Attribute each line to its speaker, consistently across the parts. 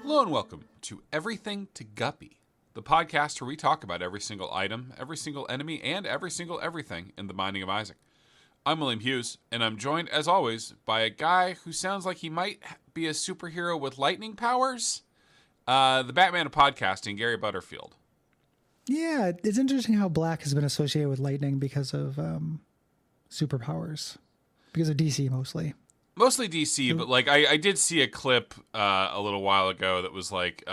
Speaker 1: Hello and welcome to Everything to Guppy, the podcast where we talk about every single item, every single enemy, and every single everything in the Binding of Isaac. I'm William Hughes, and I'm joined, as always, by a guy who sounds like he might be a superhero with lightning powers, the Batman of podcasting, Gary Butterfield.
Speaker 2: Yeah, it's interesting how black has been associated with lightning because of superpowers, because of DC mostly.
Speaker 1: Mostly DC, but like I did see a clip a little while ago that was like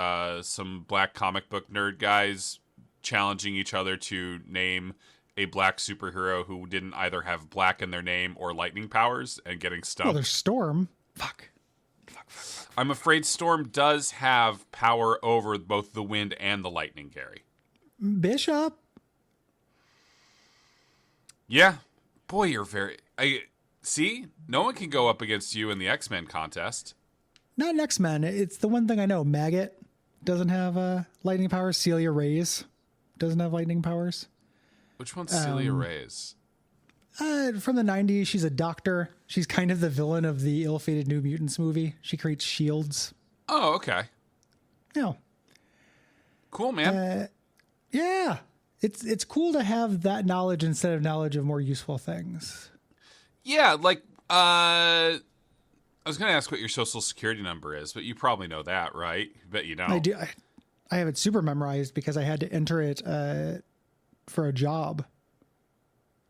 Speaker 1: some black comic book nerd guys challenging each other to name a black superhero who didn't either have black in their name or lightning powers and getting stumped.
Speaker 2: Well, there's Storm. Fuck.
Speaker 1: I'm afraid Storm does have power over both the wind and the lightning, Gary.
Speaker 2: Bishop?
Speaker 1: Yeah. Boy, you're very... See? No one can go up against you in the X-Men contest.
Speaker 2: Not an X-Men. It's the one thing I know. Maggot doesn't have lightning powers. Celia Reyes doesn't have lightning powers.
Speaker 1: Which one's Celia Reyes?
Speaker 2: From the 90s, she's a doctor. She's kind of the villain of the ill-fated New Mutants movie. She creates shields.
Speaker 1: Oh, okay.
Speaker 2: Yeah.
Speaker 1: Cool, man.
Speaker 2: Yeah. It's cool to have that knowledge instead of knowledge of more useful things.
Speaker 1: Yeah, like, I was going to ask what your social security number is, but you probably know that, right? I bet you don't.
Speaker 2: I do. I have it super memorized because I had to enter it for a job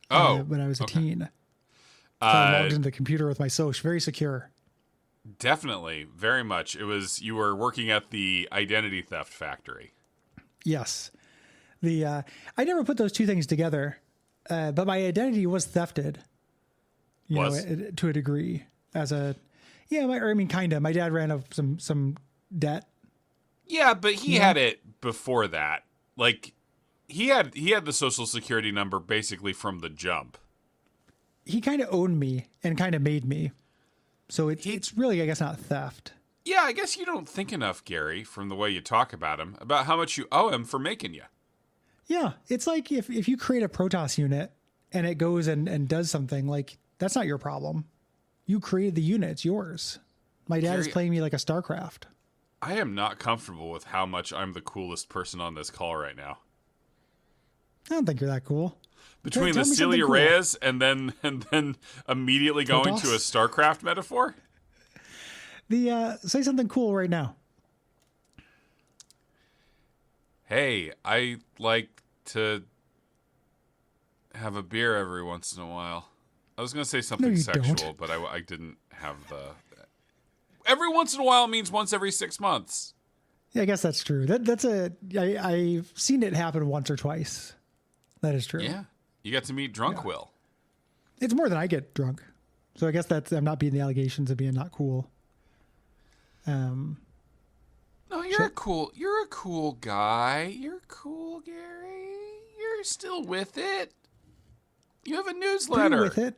Speaker 2: when I was a teen. So I logged into the computer with my social. Very secure.
Speaker 1: Definitely. Very much. You were working at the identity theft factory.
Speaker 2: Yes. I never put those two things together, but my identity was thefted. You know, to a degree, kind of. My dad ran up some debt.
Speaker 1: Yeah, but he had it before that. Like, he had the social security number basically from the jump.
Speaker 2: He kind of owned me and kind of made me, so it's really, I guess, not theft.
Speaker 1: Yeah, I guess you don't think enough, Gary, from the way you talk about him, about how much you owe him for making you.
Speaker 2: Yeah, it's like if you create a Protoss unit and it goes and does something like. That's not your problem. You created the unit. It's yours. My dad is playing me like a StarCraft.
Speaker 1: I am not comfortable with how much I'm the coolest person on this call right now.
Speaker 2: I don't think you're that cool.
Speaker 1: Between the Celia Reyes and then immediately going to a StarCraft metaphor?
Speaker 2: Say something cool right now.
Speaker 1: Hey, I like to have a beer every once in a while. I was going to say something sexual, but I didn't have the... Every once in a while means once every 6 months.
Speaker 2: Yeah, I guess that's true. I've seen it happen once or twice. That is true.
Speaker 1: Yeah. You got to meet Drunk Will.
Speaker 2: It's more than I get drunk. So I guess I'm not being the allegations of being not cool.
Speaker 1: No, you're a cool guy. You're cool, Gary. You're still with it. You have a newsletter.
Speaker 2: With it.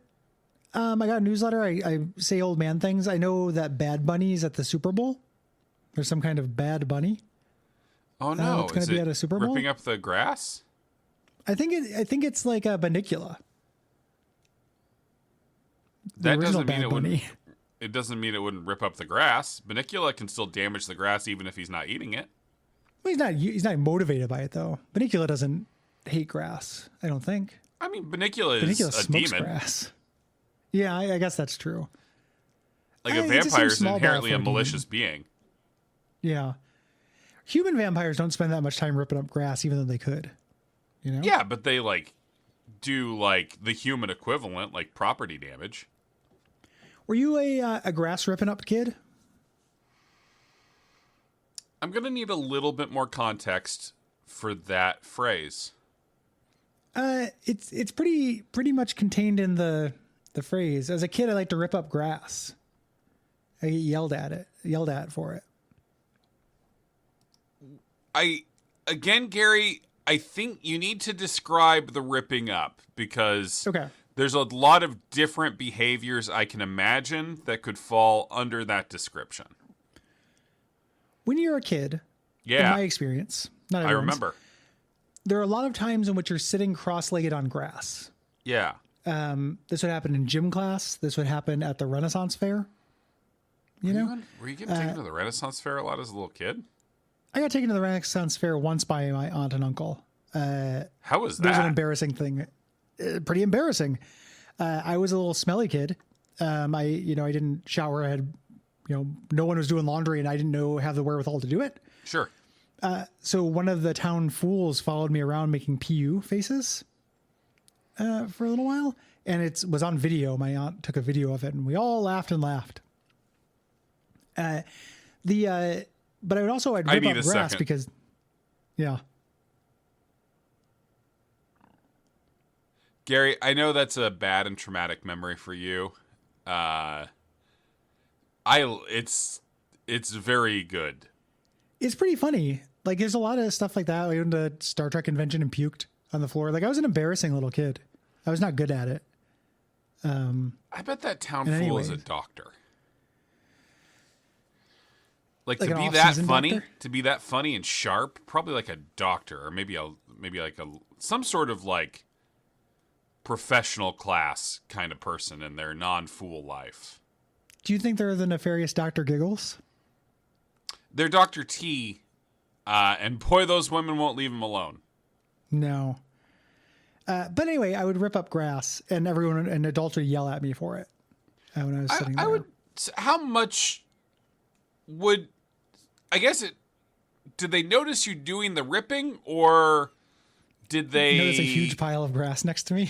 Speaker 2: I got a newsletter. I say old man things. I know that Bad Bunny's at the Super Bowl. There's some kind of Bad Bunny.
Speaker 1: Oh no!
Speaker 2: It's going to be at a Super Bowl.
Speaker 1: Ripping up the grass.
Speaker 2: I think it's like a Bunnicula.
Speaker 1: That doesn't mean it wouldn't. It doesn't mean it wouldn't rip up the grass. Bunnicula can still damage the grass even if he's not eating it.
Speaker 2: Well, he's not motivated by it though. Bunnicula doesn't hate grass. I don't think.
Speaker 1: I mean, Bunnicula is a demon.
Speaker 2: Grass. Yeah, I guess that's true.
Speaker 1: Like a vampire is inherently a malicious being.
Speaker 2: Yeah. Human vampires don't spend that much time ripping up grass, even though they could. You know?
Speaker 1: Yeah, but they do the human equivalent, like property damage.
Speaker 2: Were you a grass ripping up kid?
Speaker 1: I'm gonna need a little bit more context for that phrase.
Speaker 2: It's pretty much contained in the phrase. As a kid, I liked to rip up grass. I get yelled at for it.
Speaker 1: Gary, I think you need to describe the ripping up because
Speaker 2: okay.
Speaker 1: There's a lot of different behaviors I can imagine that could fall under that description.
Speaker 2: When you're a kid, in my experience, not everyone's, I remember. There are a lot of times in which you're sitting cross-legged on grass.
Speaker 1: Yeah.
Speaker 2: This would happen in gym class. This would happen at the Renaissance Fair. you know?
Speaker 1: Were you getting taken to the Renaissance Fair a lot as a little kid?
Speaker 2: I got taken to the Renaissance Fair once by my aunt and uncle.
Speaker 1: How was that?
Speaker 2: There's an embarrassing thing. Pretty embarrassing. I was a little smelly kid. I didn't shower. I had, no one was doing laundry and I didn't have the wherewithal to do it.
Speaker 1: Sure.
Speaker 2: So one of the town fools followed me around making PU faces for a little while. And it was on video. My aunt took a video of it and we all laughed and laughed. But I'd rip up grass
Speaker 1: second.
Speaker 2: because, yeah.
Speaker 1: Gary, I know that's a bad and traumatic memory for you. It's very good.
Speaker 2: It's pretty funny. Like, there's a lot of stuff like that. I went to Star Trek convention and puked on the floor. Like, I was an embarrassing little kid. I was not good at it.
Speaker 1: I bet that town fool is a doctor. Like to be that funny, doctor? To be that funny and sharp, probably like a doctor, or maybe like some sort of like professional class kind of person in their non-fool life.
Speaker 2: Do you think they're the nefarious Dr. Giggles?
Speaker 1: They're Dr. T, and boy, those women won't leave him alone.
Speaker 2: No. But anyway, I would rip up grass, and everyone and adults would yell at me for it when I was sitting there.
Speaker 1: How much would... I guess did they notice you doing the ripping, or did they...
Speaker 2: Notice a huge pile of grass next to me?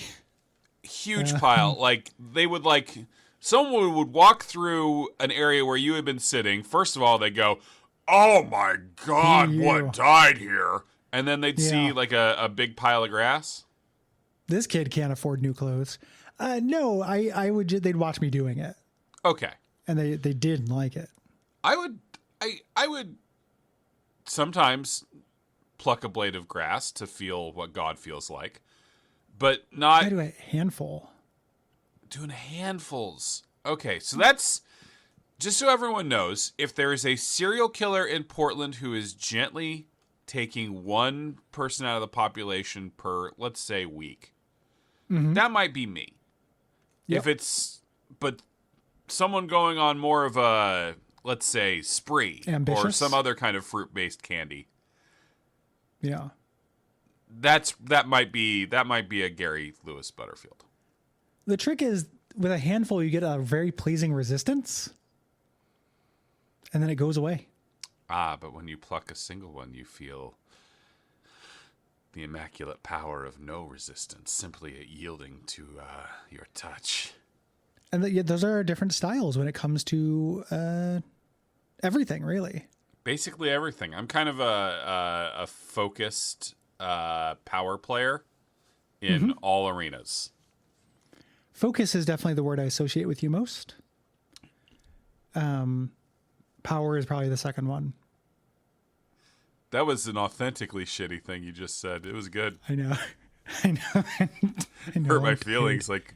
Speaker 1: Huge pile. Like, they would someone would walk through an area where you had been sitting. First of all, they go, "Oh my God, what died here?" And then they'd see like a big pile of grass.
Speaker 2: This kid can't afford new clothes. No, I would. They'd watch me doing it.
Speaker 1: Okay.
Speaker 2: And they didn't like it.
Speaker 1: I would sometimes pluck a blade of grass to feel what God feels like, but not...
Speaker 2: I do a handful.
Speaker 1: Doing handfuls. Okay, so that's... Just so everyone knows, if there is a serial killer in Portland who is gently taking one person out of the population per, let's say, week, that might be me. Yep. But someone going on more of a... let's say, spree.
Speaker 2: Ambitious?
Speaker 1: Or some other kind of fruit-based candy.
Speaker 2: Yeah.
Speaker 1: That might be a Gary Lewis Butterfield.
Speaker 2: The trick is, with a handful, you get a very pleasing resistance, and then it goes away.
Speaker 1: But when you pluck a single one, you feel the immaculate power of no resistance, simply yielding to your touch.
Speaker 2: And those are different styles when it comes to everything, really.
Speaker 1: Basically everything. I'm kind of a focused power player in all arenas.
Speaker 2: Focus is definitely the word I associate with you most. Power is probably the second one.
Speaker 1: That was an authentically shitty thing you just said. It was good.
Speaker 2: I know. I know.
Speaker 1: Hurt my feelings like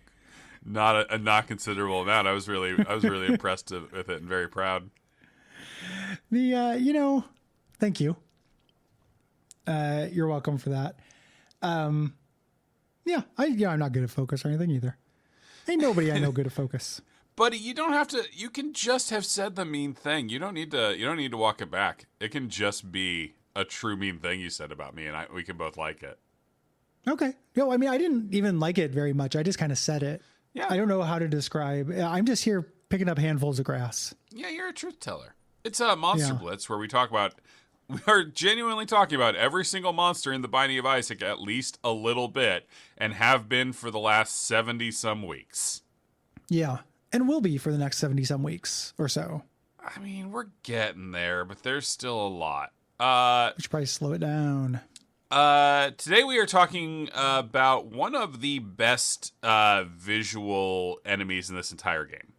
Speaker 1: not a not considerable amount. I was really impressed with it and very proud.
Speaker 2: Thank you. You're welcome for that. I'm not good at focus or anything either. Ain't nobody I know good at focus.
Speaker 1: Buddy, you don't have to. You can just have said the mean thing. You don't need to walk it back. It can just be a true mean thing you said about me, and we can both like it.
Speaker 2: Okay. No, I mean, I didn't even like it very much. I just kind of said it.
Speaker 1: Yeah.
Speaker 2: I don't know how to describe. I'm just here picking up handfuls of grass.
Speaker 1: Yeah, you're a truth teller. It's a Monster Blitz where we are genuinely talking about every single monster in the Binding of Isaac at least a little bit, and have been for the last 70-some weeks.
Speaker 2: Yeah, and will be for the next 70-some weeks or so.
Speaker 1: I mean, we're getting there, but there's still a lot.
Speaker 2: We should probably slow it down.
Speaker 1: Today we are talking about one of the best visual enemies in this entire game.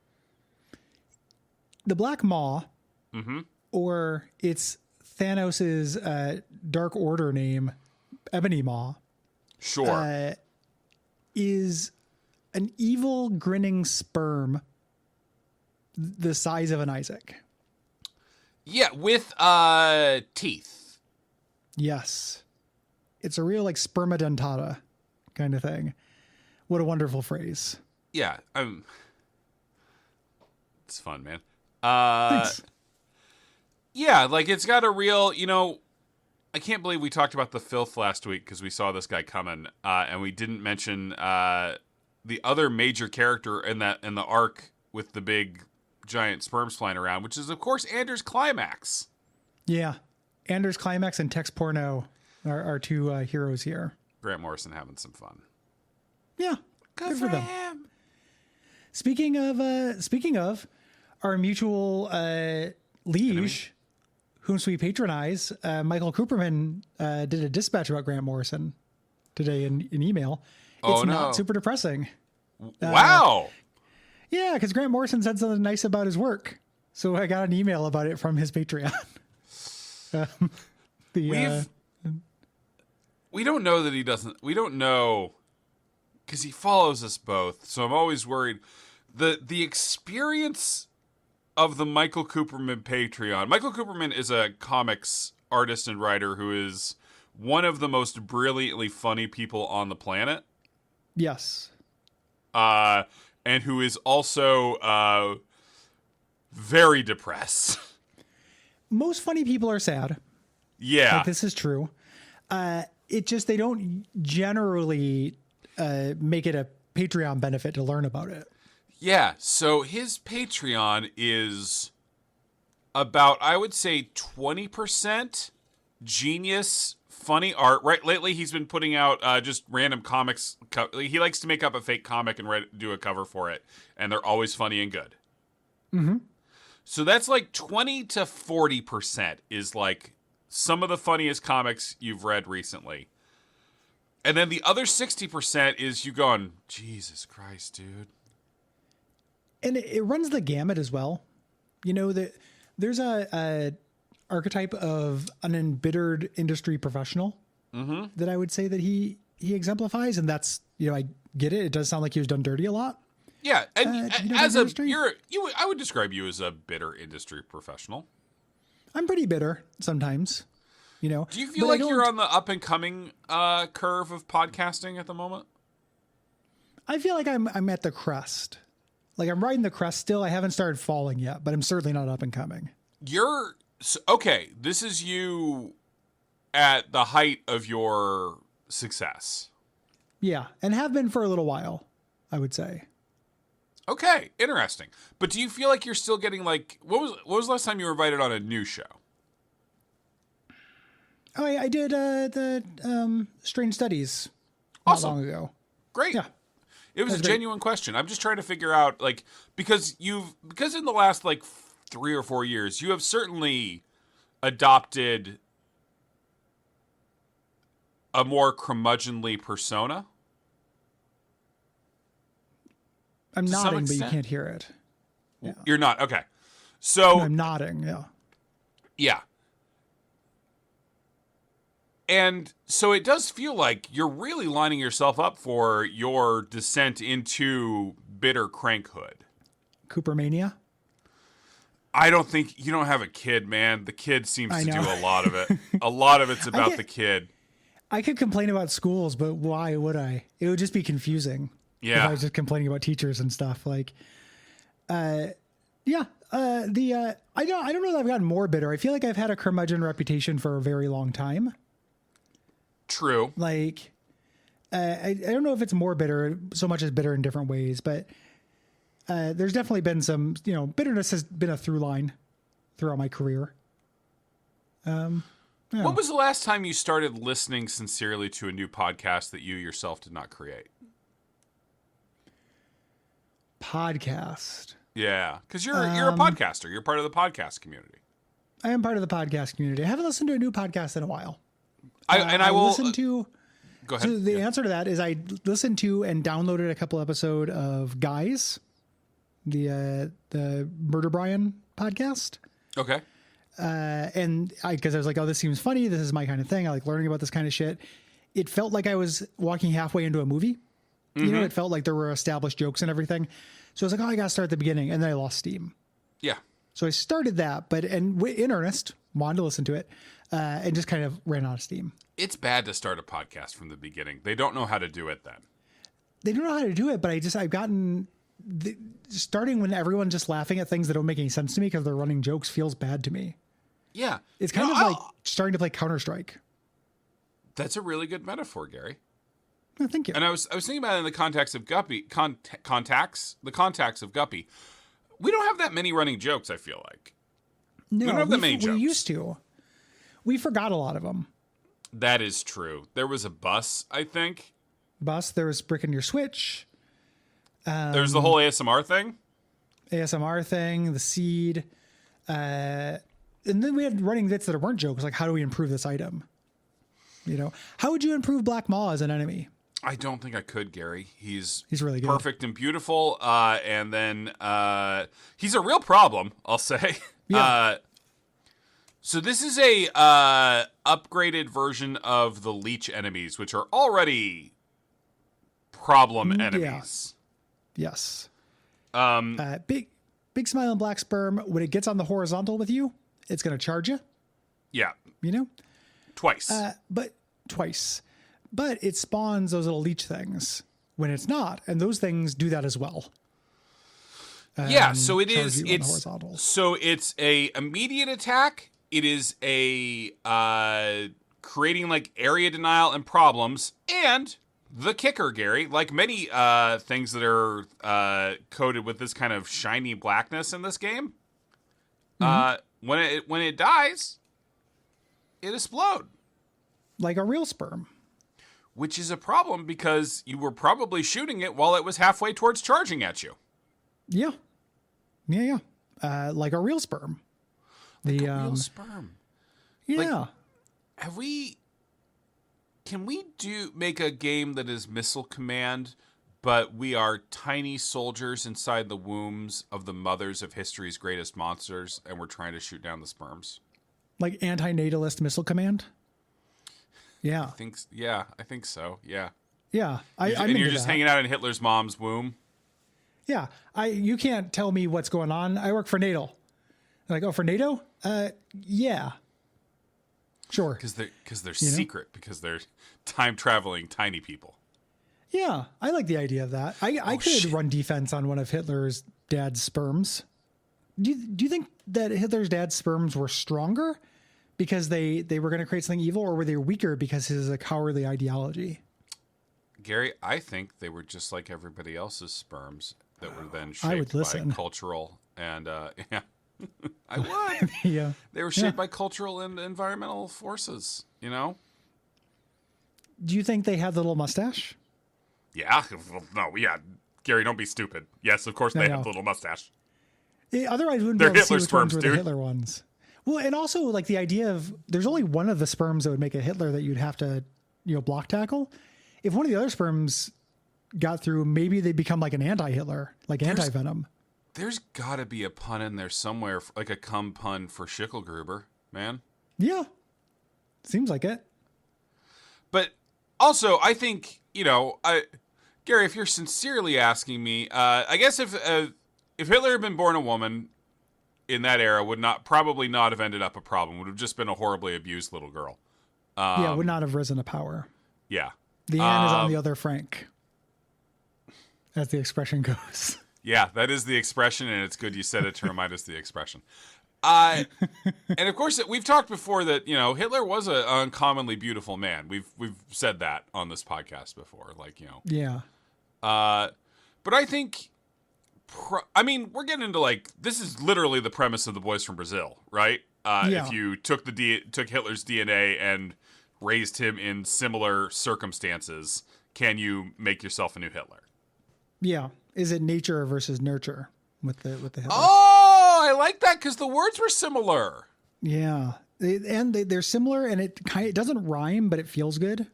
Speaker 2: The Black Maw, or it's Thanos's Dark Order name, Ebony Maw.
Speaker 1: Sure.
Speaker 2: Is an evil grinning sperm the size of an Isaac.
Speaker 1: Yeah, with teeth.
Speaker 2: Yes. It's a real, like, spermadentata kind of thing. What a wonderful phrase.
Speaker 1: Yeah, it's fun, man.
Speaker 2: Thanks.
Speaker 1: Yeah, like it's got a real, I can't believe we talked about the filth last week because we saw this guy coming, and we didn't mention the other major character in the arc with the big giant sperms flying around, which is of course Anders Climax.
Speaker 2: Yeah, Anders Climax and Tex Porno are our two heroes here.
Speaker 1: Grant Morrison having some fun.
Speaker 2: Yeah, good for them. Him. Speaking of our mutual liege, whom we patronize, Michael Cooperman did a dispatch about Grant Morrison today in email. It's not super depressing.
Speaker 1: Wow.
Speaker 2: Yeah, because Grant Morrison said something nice about his work. So I got an email about it from his Patreon.
Speaker 1: We don't know that he doesn't. We don't know because he follows us both. So I'm always worried. The experience of the Michael Cooperman Patreon. Michael Cooperman is a comics artist and writer who is one of the most brilliantly funny people on the planet.
Speaker 2: Yes.
Speaker 1: And who is also very depressed.
Speaker 2: Most funny people are sad.
Speaker 1: Yeah.
Speaker 2: Like, this is true. It just, they don't generally make it a Patreon benefit to learn about it.
Speaker 1: Yeah, so his Patreon is about, I would say, 20% genius, funny art. Right, lately he's been putting out just random comics. He likes to make up a fake comic and do a cover for it, and they're always funny and good.
Speaker 2: Mm-hmm.
Speaker 1: So that's like 20 to 40% is like some of the funniest comics you've read recently. And then the other 60% is you going, Jesus Christ, dude.
Speaker 2: And it runs the gamut as well. There's a archetype of an embittered industry professional that I would say that he exemplifies, and that's I get it. It does sound like he was done dirty a lot.
Speaker 1: Yeah, and as I would describe you as a bitter industry professional.
Speaker 2: I'm pretty bitter sometimes. Do
Speaker 1: you feel like you're on the up and coming curve of podcasting at the moment?
Speaker 2: I feel like I'm at the crest. Like I'm riding the crest still. I haven't started falling yet, but I'm certainly not up and coming.
Speaker 1: Okay. This is you at the height of your success.
Speaker 2: Yeah, and have been for a little while, I would say.
Speaker 1: Okay, interesting. But do you feel like you're still getting like what was the last time you were invited on a new show?
Speaker 2: Oh, I did the Strange Studies not long ago.
Speaker 1: Great.
Speaker 2: Yeah.
Speaker 1: It was a genuine question. I'm just trying to figure out, like, because in the last, like, 3 or 4 years, you have certainly adopted a more curmudgeonly persona.
Speaker 2: I'm nodding, but you can't hear it.
Speaker 1: Yeah. You're not? Okay. So...
Speaker 2: No, I'm nodding, yeah.
Speaker 1: Yeah. And so it does feel like you're really lining yourself up for your descent into bitter crankhood.
Speaker 2: Coopermania?
Speaker 1: I don't think you don't have a kid, man. The kid seems to do a lot of it. A lot of it's about the kid.
Speaker 2: I could complain about schools, but why would I? It would just be confusing.
Speaker 1: Yeah.
Speaker 2: If I was just complaining about teachers and stuff. Like, I don't know that I've gotten more bitter. I feel like I've had a curmudgeon reputation for a very long time.
Speaker 1: True.
Speaker 2: Like, I don't know if it's more bitter, so much as bitter in different ways, but there's definitely been some, bitterness has been a through line throughout my career.
Speaker 1: When was the last time you started listening sincerely to a new podcast that you yourself did not create?
Speaker 2: Podcast.
Speaker 1: Yeah, because you're a podcaster. You're part of the podcast community.
Speaker 2: I am part of the podcast community. I haven't listened to a new podcast in a while.
Speaker 1: I will
Speaker 2: listen to.
Speaker 1: Go ahead.
Speaker 2: So the answer to that is I listened to and downloaded a couple episodes of Guys, the Murder Brian podcast.
Speaker 1: Okay.
Speaker 2: And because I was like, oh, this seems funny. This is my kind of thing. I like learning about this kind of shit. It felt like I was walking halfway into a movie. Mm-hmm. It felt like there were established jokes and everything. So I was like, oh, I got to start at the beginning. And then I lost steam.
Speaker 1: Yeah.
Speaker 2: So I started that, but in earnest, wanted to listen to it, and just kind of ran out of steam.
Speaker 1: It's bad to start a podcast from the beginning. They don't know how to do it then.
Speaker 2: They don't know how to do it, but I've gotten starting when everyone's just laughing at things that don't make any sense to me because they're running jokes feels bad to me.
Speaker 1: Yeah.
Speaker 2: It's kind of like starting to play Counter-Strike.
Speaker 1: That's a really good metaphor, Gary.
Speaker 2: Oh, thank you.
Speaker 1: And I was thinking about it in the context of Guppy, the contacts of Guppy. We don't have that many running jokes, I feel like.
Speaker 2: No,
Speaker 1: we don't have that many jokes.
Speaker 2: We used to. We forgot a lot of them.
Speaker 1: That is true. There was a bus, I think.
Speaker 2: There was Brick in Your Switch.
Speaker 1: There's the whole ASMR thing.
Speaker 2: The seed. And then we had running bits that weren't jokes, like how do we improve this item? You know, how would you improve Black Maw as an enemy?
Speaker 1: I don't think I could, Gary. He's
Speaker 2: really good.
Speaker 1: Perfect and beautiful. And then he's a real problem, I'll say.
Speaker 2: Yeah.
Speaker 1: So this is a upgraded version of the leech enemies, which are already problem enemies.
Speaker 2: Yeah. Yes. Big smile and black sperm. When it gets on the horizontal with you, it's going to charge you.
Speaker 1: Yeah.
Speaker 2: You know?
Speaker 1: Twice.
Speaker 2: But it spawns those little leech things when it's not. And those things do that as well.
Speaker 1: Yeah. So it's a immediate attack. It is a creating like area denial and problems. And the kicker, Gary, like many things that are coated with this kind of shiny blackness in this game, when it dies, it explode.
Speaker 2: Like a real sperm.
Speaker 1: Which is a problem because you were probably shooting it while it was halfway towards charging at you.
Speaker 2: Yeah. Yeah. Like a real sperm.
Speaker 1: Like a real sperm.
Speaker 2: Yeah.
Speaker 1: Like, can we make a game that is Missile Command, but we are tiny soldiers inside the wombs of the mothers of history's greatest monsters, and we're trying to shoot down the sperms?
Speaker 2: Like Antinatalist Missile Command? Yeah.
Speaker 1: I think so. Yeah.
Speaker 2: Yeah.
Speaker 1: You're just hanging out in Hitler's mom's womb?
Speaker 2: Yeah. You can't tell me what's going on. I work for NATO. Like, oh, for NATO? Yeah. Sure.
Speaker 1: Because they're secret, because they're time-traveling tiny people.
Speaker 2: Yeah. I like the idea of that. I could run defense on one of Hitler's dad's sperms. Do you think that Hitler's dad's sperms were stronger because they were going to create something evil, or were they weaker because his a cowardly ideology?
Speaker 1: Gary, I think they were just like everybody else's sperms that were then shaped by cultural and yeah. I would.
Speaker 2: Yeah.
Speaker 1: They were shaped by cultural and environmental forces, you know?
Speaker 2: Do you think they had the little mustache?
Speaker 1: Yeah. No, yeah. Gary, don't be stupid. Yes, of course they have the little mustache.
Speaker 2: Otherwise, we wouldn't be able to see which ones were the Hitler ones. Well, and also like the idea of there's only one of the sperms that would make a Hitler that you'd have to, block tackle. If one of the other sperms got through, maybe they become like an anti-Hitler, like anti-venom.
Speaker 1: There's got to be a pun in there somewhere, like a cum pun for Schicklgruber, man.
Speaker 2: Yeah. Seems like it.
Speaker 1: But also, I think, Gary, if you're sincerely asking me, I guess if Hitler had been born a woman in that era, would probably not have ended up a problem. Would have just been a horribly abused little girl.
Speaker 2: Would not have risen to power.
Speaker 1: Yeah.
Speaker 2: The Anne is on the other Frank, as the expression goes.
Speaker 1: Yeah, that is the expression, and it's good you said it to remind us the expression. And of course, we've talked before that Hitler was an uncommonly beautiful man. We've said that on this podcast before,
Speaker 2: Yeah.
Speaker 1: But I think, we're getting into this is literally the premise of The Boys from Brazil, right?
Speaker 2: Yeah.
Speaker 1: If you took Hitler's DNA and raised him in similar circumstances, can you make yourself a new Hitler?
Speaker 2: Yeah. Is it nature versus nurture with the Hitler?
Speaker 1: Oh, I like that because the words were similar.
Speaker 2: Yeah, they're similar, and it doesn't rhyme, but it feels good.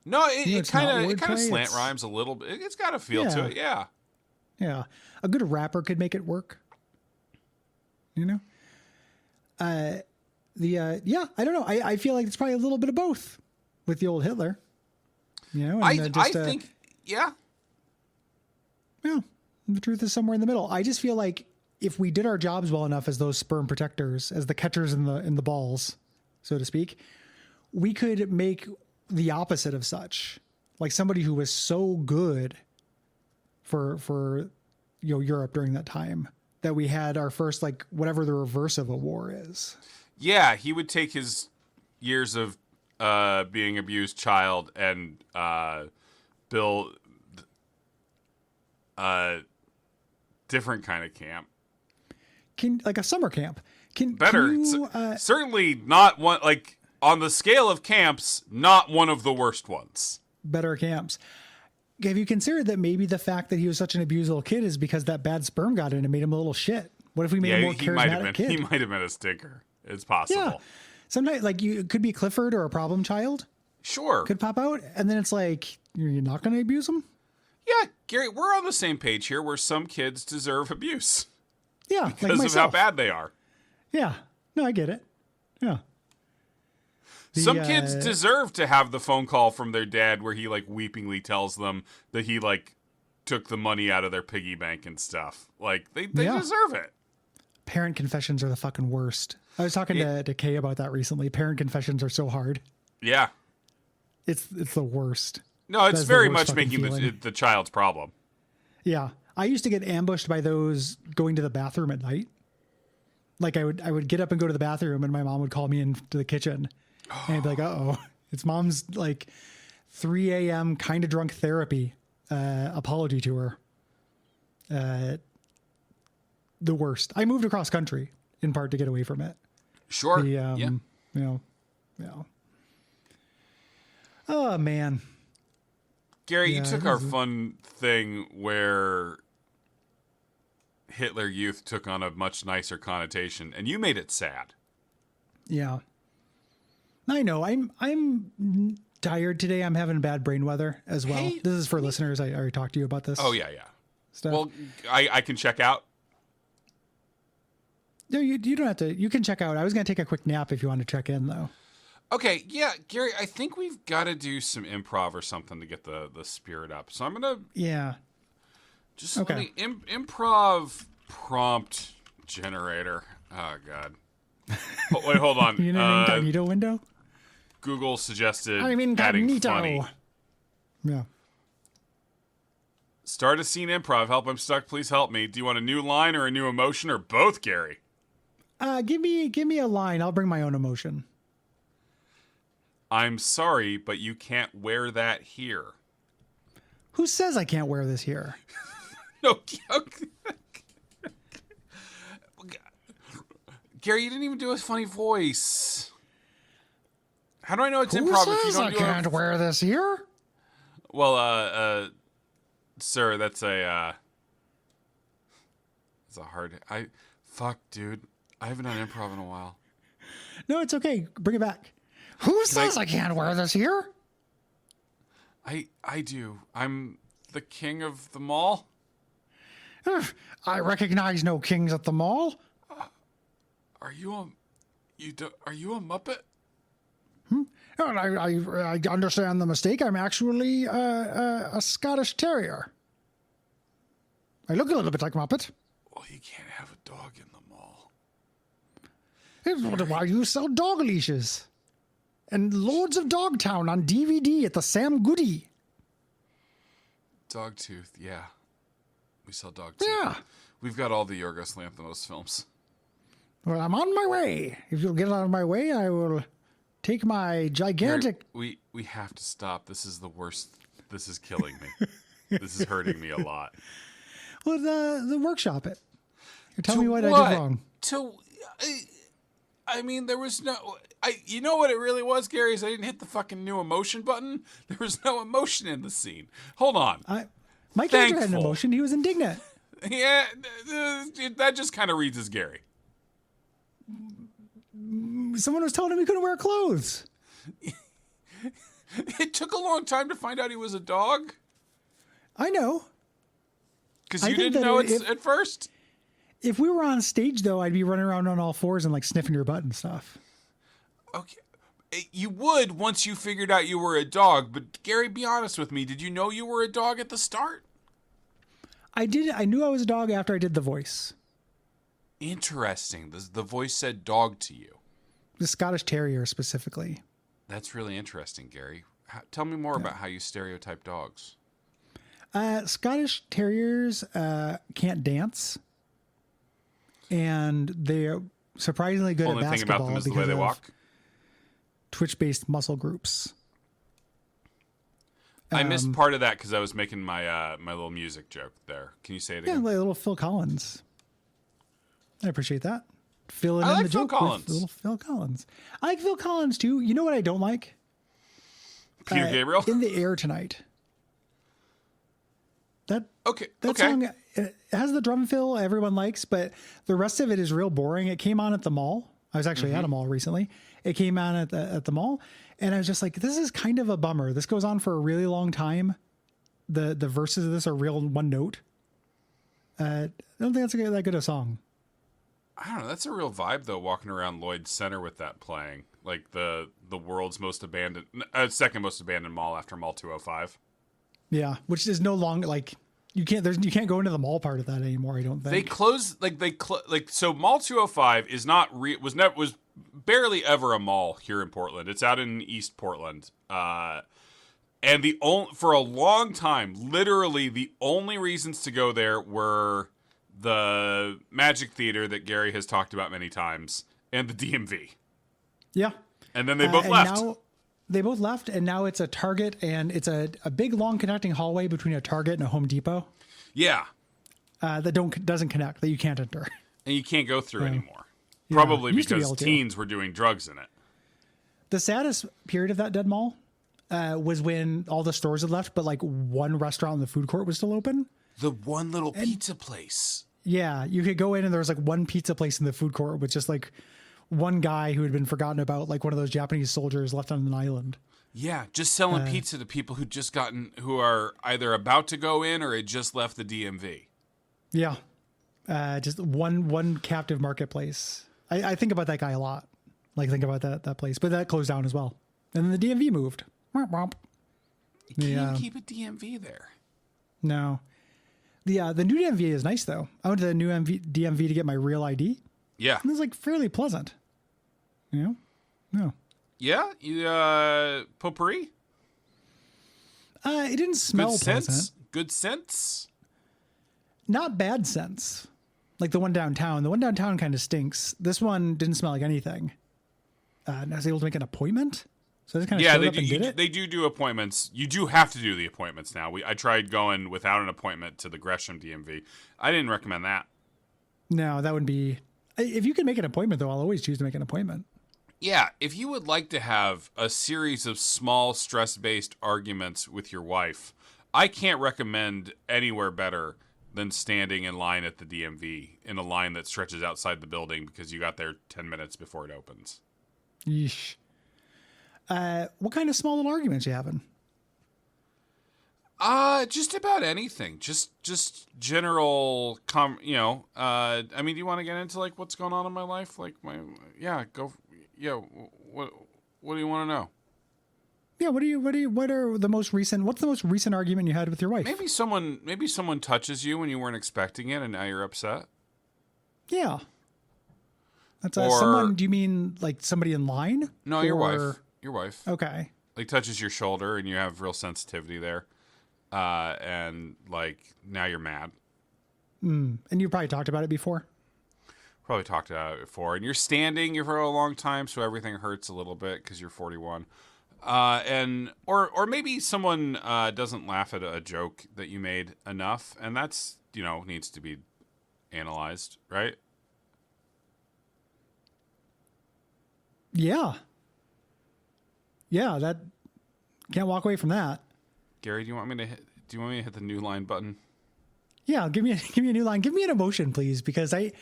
Speaker 1: No, it kind of slant rhymes a little bit. It's got a feel to it. Yeah.
Speaker 2: Yeah, a good rapper could make it work. I don't know. I feel like it's probably a little bit of both with the old Hitler. I
Speaker 1: think. Yeah.
Speaker 2: Yeah, the truth is somewhere in the middle. I just feel like if we did our jobs well enough as those sperm protectors, as the catchers in the balls, so to speak, we could make the opposite of such. Like somebody who was so good for Europe during that time, that we had our first, like, whatever the reverse of a war is.
Speaker 1: Yeah, he would take his years of being abused child and build a different kind of camp.
Speaker 2: Like a summer camp.
Speaker 1: Better. Certainly not one, like, on the scale of camps, not one of the worst ones.
Speaker 2: Better camps. Have you considered that maybe the fact that he was such an abused little kid is because that bad sperm got in and made him a little shit? What if we made him more charismatic kid?
Speaker 1: He might have been a stinker. It's possible.
Speaker 2: Yeah. Sometimes, like, it could be Clifford or a problem child.
Speaker 1: Sure.
Speaker 2: Could pop out, and then it's like, you're not going to abuse him?
Speaker 1: Yeah, Gary, we're on the same page here where some kids deserve abuse.
Speaker 2: Yeah,
Speaker 1: because of how bad they are.
Speaker 2: Yeah. No, I get it. Yeah.
Speaker 1: Some kids deserve to have the phone call from their dad where he, like, weepingly tells them that he, like, took the money out of their piggy bank and stuff. Like, they deserve it.
Speaker 2: Parent confessions are the fucking worst. I was talking to Kay about that recently. Parent confessions are so hard.
Speaker 1: Yeah.
Speaker 2: It's the worst.
Speaker 1: No, it's very much making the child's problem.
Speaker 2: Yeah. I used to get ambushed by those going to the bathroom at night. Like, I would get up and go to the bathroom, and my mom would call me into the kitchen. And I'd be like, uh-oh. It's mom's, like, 3 a.m. kind of drunk therapy apology tour. The worst. I moved across country, in part, to get away from it.
Speaker 1: Sure.
Speaker 2: Yeah. Oh, man.
Speaker 1: Gary, you took our fun thing where Hitler Youth took on a much nicer connotation, and you made it sad.
Speaker 2: Yeah. I know. I'm tired today. I'm having bad brain weather as well. Hey, this is for listeners. I already talked to you about this.
Speaker 1: Oh, yeah. Stuff. Well, I can check out.
Speaker 2: No, you don't have to. You can check out. I was going to take a quick nap if you want to check in, though.
Speaker 1: Okay, yeah, Gary, I think we've got to do some improv or something to get the spirit up. So I'm going to...
Speaker 2: Yeah.
Speaker 1: Just let me... improv prompt generator. Oh, God. Wait, hold on.
Speaker 2: You know incognito window?
Speaker 1: Google suggested
Speaker 2: adding
Speaker 1: funny.
Speaker 2: Yeah.
Speaker 1: Start a scene improv. Help, I'm stuck. Please help me. Do you want a new line or a new emotion or both, Gary?
Speaker 2: Give me a line. I'll bring my own emotion.
Speaker 1: I'm sorry, but you can't wear that here.
Speaker 2: Who says I can't wear this here?
Speaker 1: No. Gary, you didn't even do a funny voice. How do I know it's improv if you don't
Speaker 2: I can't wear this here?
Speaker 1: Well, sir, that's a hard... Fuck, dude. I haven't done improv in a while.
Speaker 2: No, it's okay. Bring it back. Who says I can't wear this here?
Speaker 1: I do. I'm the king of the mall.
Speaker 2: I recognize no kings at the mall.
Speaker 1: Are you a Muppet?
Speaker 2: I understand the mistake. I'm actually a Scottish Terrier. I look a little bit like Muppet.
Speaker 1: Well, you can't have a dog in the mall.
Speaker 2: Why do you sell dog leashes? And Lords of Dogtown on DVD at the Sam Goody.
Speaker 1: Dogtooth, yeah. We sell Dogtooth.
Speaker 2: Yeah.
Speaker 1: We've got all the Yorgos Lanthimos films.
Speaker 2: Well, I'm on my way. If you'll get out of my way, I will take my gigantic...
Speaker 1: We have to stop. This is the worst. This is killing me. This is hurting me a lot.
Speaker 2: Well, the workshop it. Tell me what I did wrong.
Speaker 1: I mean, there was no... you know what it really was, Gary, is I didn't hit the fucking new emotion button. There was no emotion in the scene. Hold on.
Speaker 2: My character had an emotion. He was indignant.
Speaker 1: Yeah, that just kind of reads as Gary.
Speaker 2: Someone was telling him he couldn't wear clothes.
Speaker 1: It took a long time to find out he was a dog.
Speaker 2: I know.
Speaker 1: Because you didn't know it at first?
Speaker 2: If we were on stage, though, I'd be running around on all fours and, like, sniffing your butt and stuff.
Speaker 1: Okay. You would once you figured out you were a dog, but Gary, be honest with me. Did you know you were a dog at the start?
Speaker 2: I did. I knew I was a dog after I did the voice.
Speaker 1: Interesting. The voice said dog to you.
Speaker 2: The Scottish Terrier specifically.
Speaker 1: That's really interesting, Gary. Tell me more about how you stereotype dogs.
Speaker 2: Scottish Terriers can't dance, and they're surprisingly good
Speaker 1: Only
Speaker 2: at
Speaker 1: thing
Speaker 2: basketball
Speaker 1: about them is the way they walk.
Speaker 2: Twitch-based muscle groups.
Speaker 1: I missed part of that because I was making my my little music joke there. Can you say it again?
Speaker 2: Yeah, like little Phil Collins. I appreciate that. Filling
Speaker 1: I
Speaker 2: in
Speaker 1: like
Speaker 2: the
Speaker 1: Phil
Speaker 2: joke
Speaker 1: Collins.
Speaker 2: with little Phil Collins. I like Phil Collins too. You know what I don't like?
Speaker 1: Peter Gabriel?
Speaker 2: In the Air Tonight. That song, it has the drum fill everyone likes, but the rest of it is real boring. It came on at the mall. I was actually at a mall recently. It came on at the mall, and I was just like, this is kind of a bummer. This goes on for a really long time. The verses of this are real one note. I don't think that's that good a song.
Speaker 1: I don't know. That's a real vibe, though, walking around Lloyd Center with that playing. Like the world's most abandoned, second most abandoned mall after Mall 205.
Speaker 2: Yeah, which is no longer like you can't go into the mall part of that anymore. I don't think
Speaker 1: They closed so Mall 205 is not was barely ever a mall here in Portland. It's out in East Portland. And for a long time, literally the only reasons to go there were the Magic Theater that Gary has talked about many times and the DMV.
Speaker 2: Yeah.
Speaker 1: And then they both left.
Speaker 2: Now, they both left, and now it's a Target, and it's a big, long connecting hallway between a Target and a Home Depot.
Speaker 1: Yeah.
Speaker 2: That doesn't connect, that you can't enter.
Speaker 1: And you can't go through anymore. Probably
Speaker 2: used to be
Speaker 1: because
Speaker 2: able to.
Speaker 1: teens were doing drugs in it.
Speaker 2: The saddest period of that dead mall was when all the stores had left, but like one restaurant in the food court was still open.
Speaker 1: The one little pizza place.
Speaker 2: Yeah, you could go in and there was like one pizza place in the food court with just like one guy who had been forgotten about, like one of those Japanese soldiers left on an island.
Speaker 1: Yeah, just selling pizza to people who are either about to go in or had just left the DMV.
Speaker 2: Yeah, just one captive marketplace. I think about that guy a lot. Like think about that place, but that closed down as well. And then the DMV moved.
Speaker 1: You can't keep a DMV there.
Speaker 2: No. The new DMV is nice though. I went to the new DMV to get my real ID.
Speaker 1: Yeah.
Speaker 2: And it's like fairly pleasant. You know? No.
Speaker 1: Yeah? You, potpourri?
Speaker 2: It didn't smell pleasant.
Speaker 1: Good sense?
Speaker 2: Not bad sense. Like the one downtown. The one downtown kind of stinks. This one didn't smell like anything. And I was able to make an appointment. So I just kind of showed up and did it.
Speaker 1: They do appointments. You do have to do the appointments now. I tried going without an appointment to the Gresham DMV. I didn't recommend that.
Speaker 2: No, that would be... If you can make an appointment, though, I'll always choose to make an appointment.
Speaker 1: Yeah, if you would like to have a series of small stress-based arguments with your wife, I can't recommend anywhere better than standing in line at the DMV in a line that stretches outside the building because you got there 10 minutes before it opens.
Speaker 2: Yeesh. What kind of small little arguments you having?
Speaker 1: Just about anything. Just general, I mean, do you want to get into like what's going on in my life? Like what do you want to know?
Speaker 2: Yeah, what's the most recent argument you had with your wife?
Speaker 1: Maybe someone touches you when you weren't expecting it and now you're upset.
Speaker 2: Yeah. That's someone, do you mean like somebody in line?
Speaker 1: No, your wife. Your wife.
Speaker 2: Okay.
Speaker 1: Like touches your shoulder and you have real sensitivity there. And like now you're mad.
Speaker 2: And you probably talked about it before.
Speaker 1: Probably talked about it before. And you're standing for a long time, so everything hurts a little bit because you're 41. Or maybe someone doesn't laugh at a joke that you made enough, and that's needs to be analyzed, right?
Speaker 2: Yeah. Yeah, that can't walk away from that.
Speaker 1: Gary, do you want me to hit the new line button?
Speaker 2: Yeah, give me a new line. Give me an emotion, please, because I